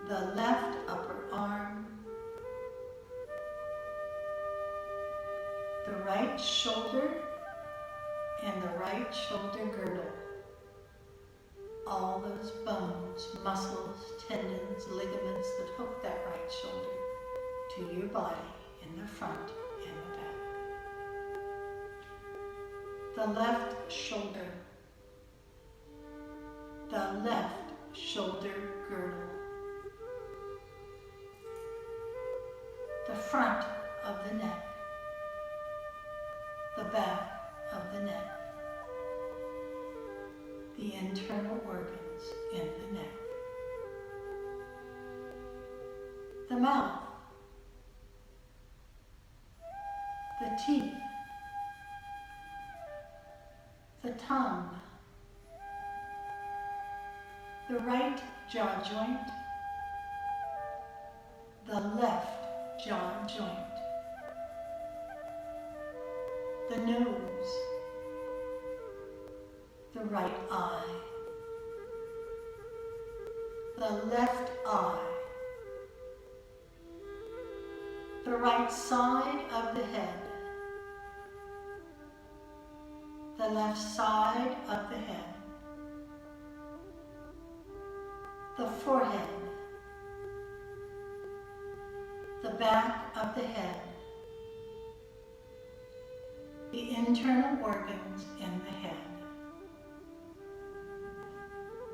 the left upper arm, the right shoulder and the right shoulder girdle. All those bones, muscles, tendons, ligaments that hook that right shoulder to your body in the front and the back. The left shoulder, the left shoulder girdle, the front of the neck, the back of the neck, the internal organs in the neck, the mouth, the teeth, the tongue, the right jaw joint, the left jaw joint, the nose, the right eye, the left eye, the right side of the head, the left side of the head, the forehead, the back of the head, the internal organs in the head,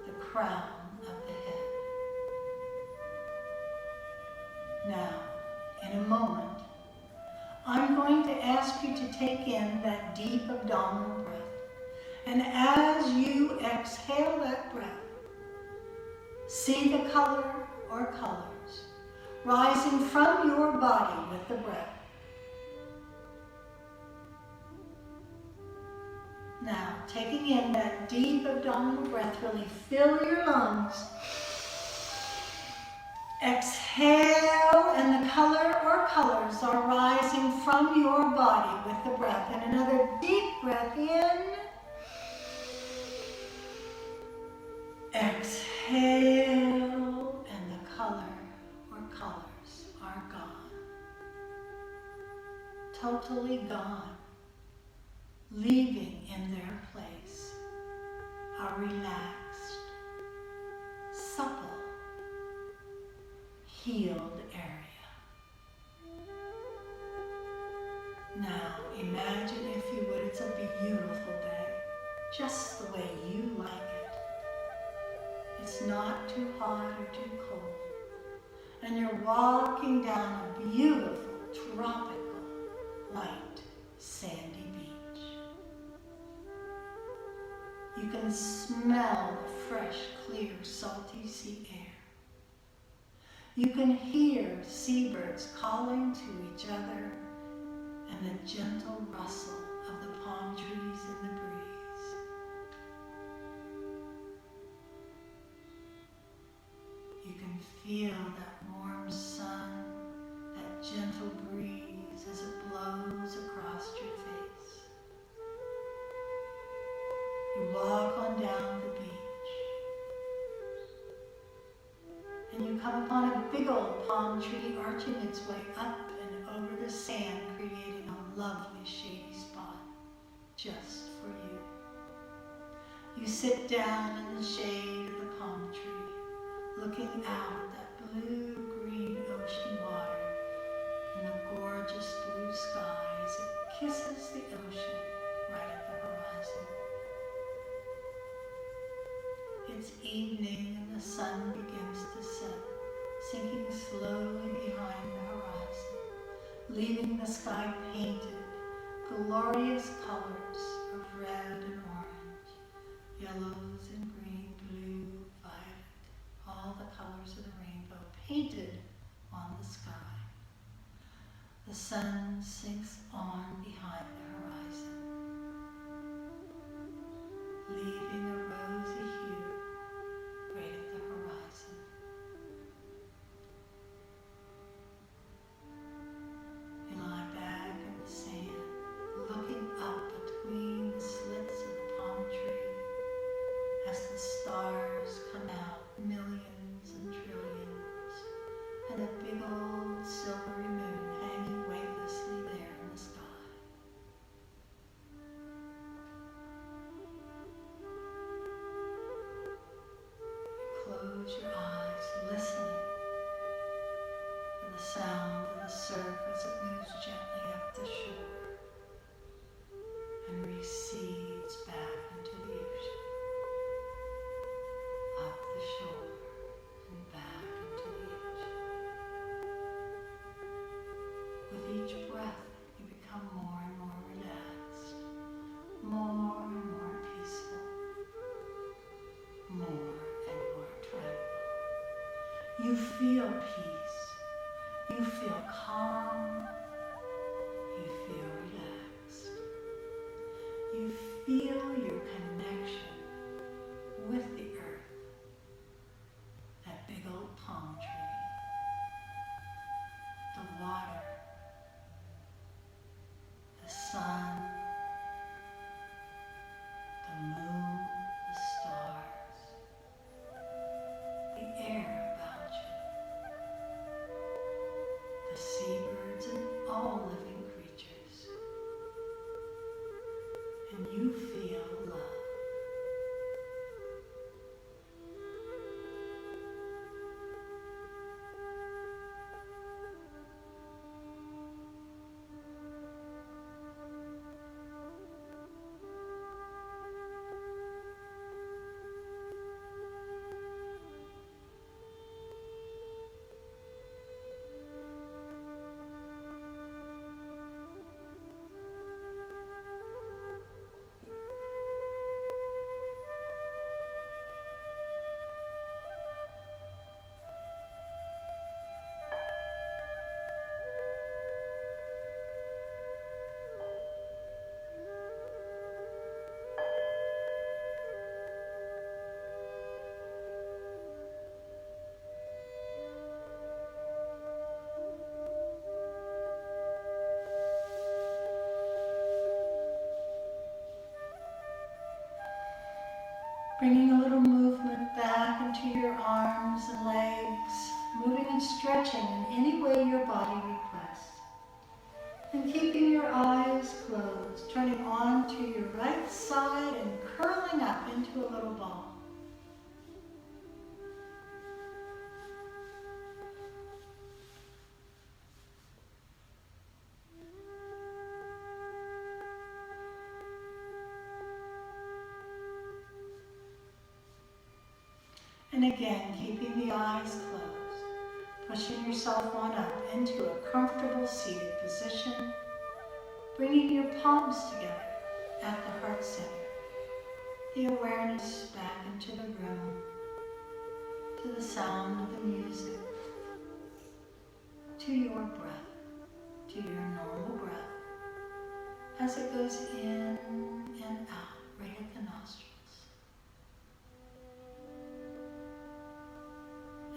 the crown of the head. Now, in a moment, I'm going to ask you to take in that deep abdominal breath. And as you exhale that breath, see the color or colors rising from your body with the breath. Now, taking in that deep abdominal breath, really fill your lungs Exhale, and the color or colors are rising from your body with the breath. And another deep breath in. Exhale, and the color or colors are gone. Totally gone. Leaving in their place a relaxed, supple, healed area. Now imagine, if you would, it's a beautiful day, just the way you like it. It's not too hot or too cold. And you're walking down a beautiful, tropical, light, sandy beach. You can smell the fresh, clear, salty sea air. You can hear seabirds calling to each other and the gentle rustle of the palm trees in the breeze. You can feel that warm sun, that gentle breeze as it blows across your face. You walk on down the beach, and you come upon a big old palm tree arching its way up and over the sand, creating a lovely shady spot just for you. You sit down in the shade of the palm tree, looking out at that blue-green ocean water and the gorgeous blue sky as it kisses the ocean right at the horizon. It's evening and the sun begins to set, sinking slowly behind the horizon, leaving the sky painted, glorious colors of red and orange, yellows and green, blue, violet, all the colors of the rainbow painted on the sky. The sun sinks on behind the horizon, leaving a rosy hue right at the horizon. You lie back in the sand, looking up between the slits of the palm tree as the stars come out, millions and trillions, and a big old silvery moon hanging weightlessly there in the sky. You close your eyes, listening for the sound of the surf as it moves gently up the shore and recedes back into the ocean. Up the shore and back into the ocean. With each breath, you become more and more relaxed, more and more peaceful, more and more tranquil. You feel peace. You feel calm. You feel relaxed. You feel your connection with the earth, that big old palm tree, the water, the sun, the moon, the stars, the air about you, the seabirds and all living creatures. And you feel Bringing a little movement back into your arms and legs, moving and stretching in any way your body requests. And keeping your eyes closed, turning on to your right side and curling up into a little ball. And again, keeping the eyes closed, pushing yourself on up into a comfortable seated position, bringing your palms together at the heart center. The awareness back into the room, to the sound of the music, to your breath, to your normal breath, as it goes in and out, right at the nostrils.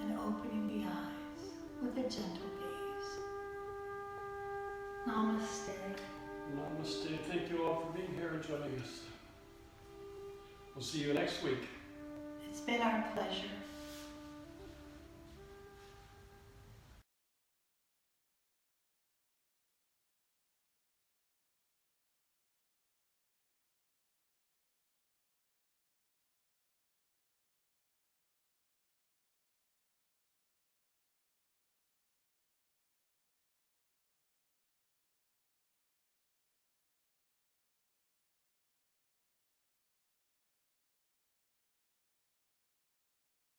And opening the eyes with a gentle gaze. Namaste. Namaste. Thank you all for being here and joining us. We'll see you next week. It's been our pleasure.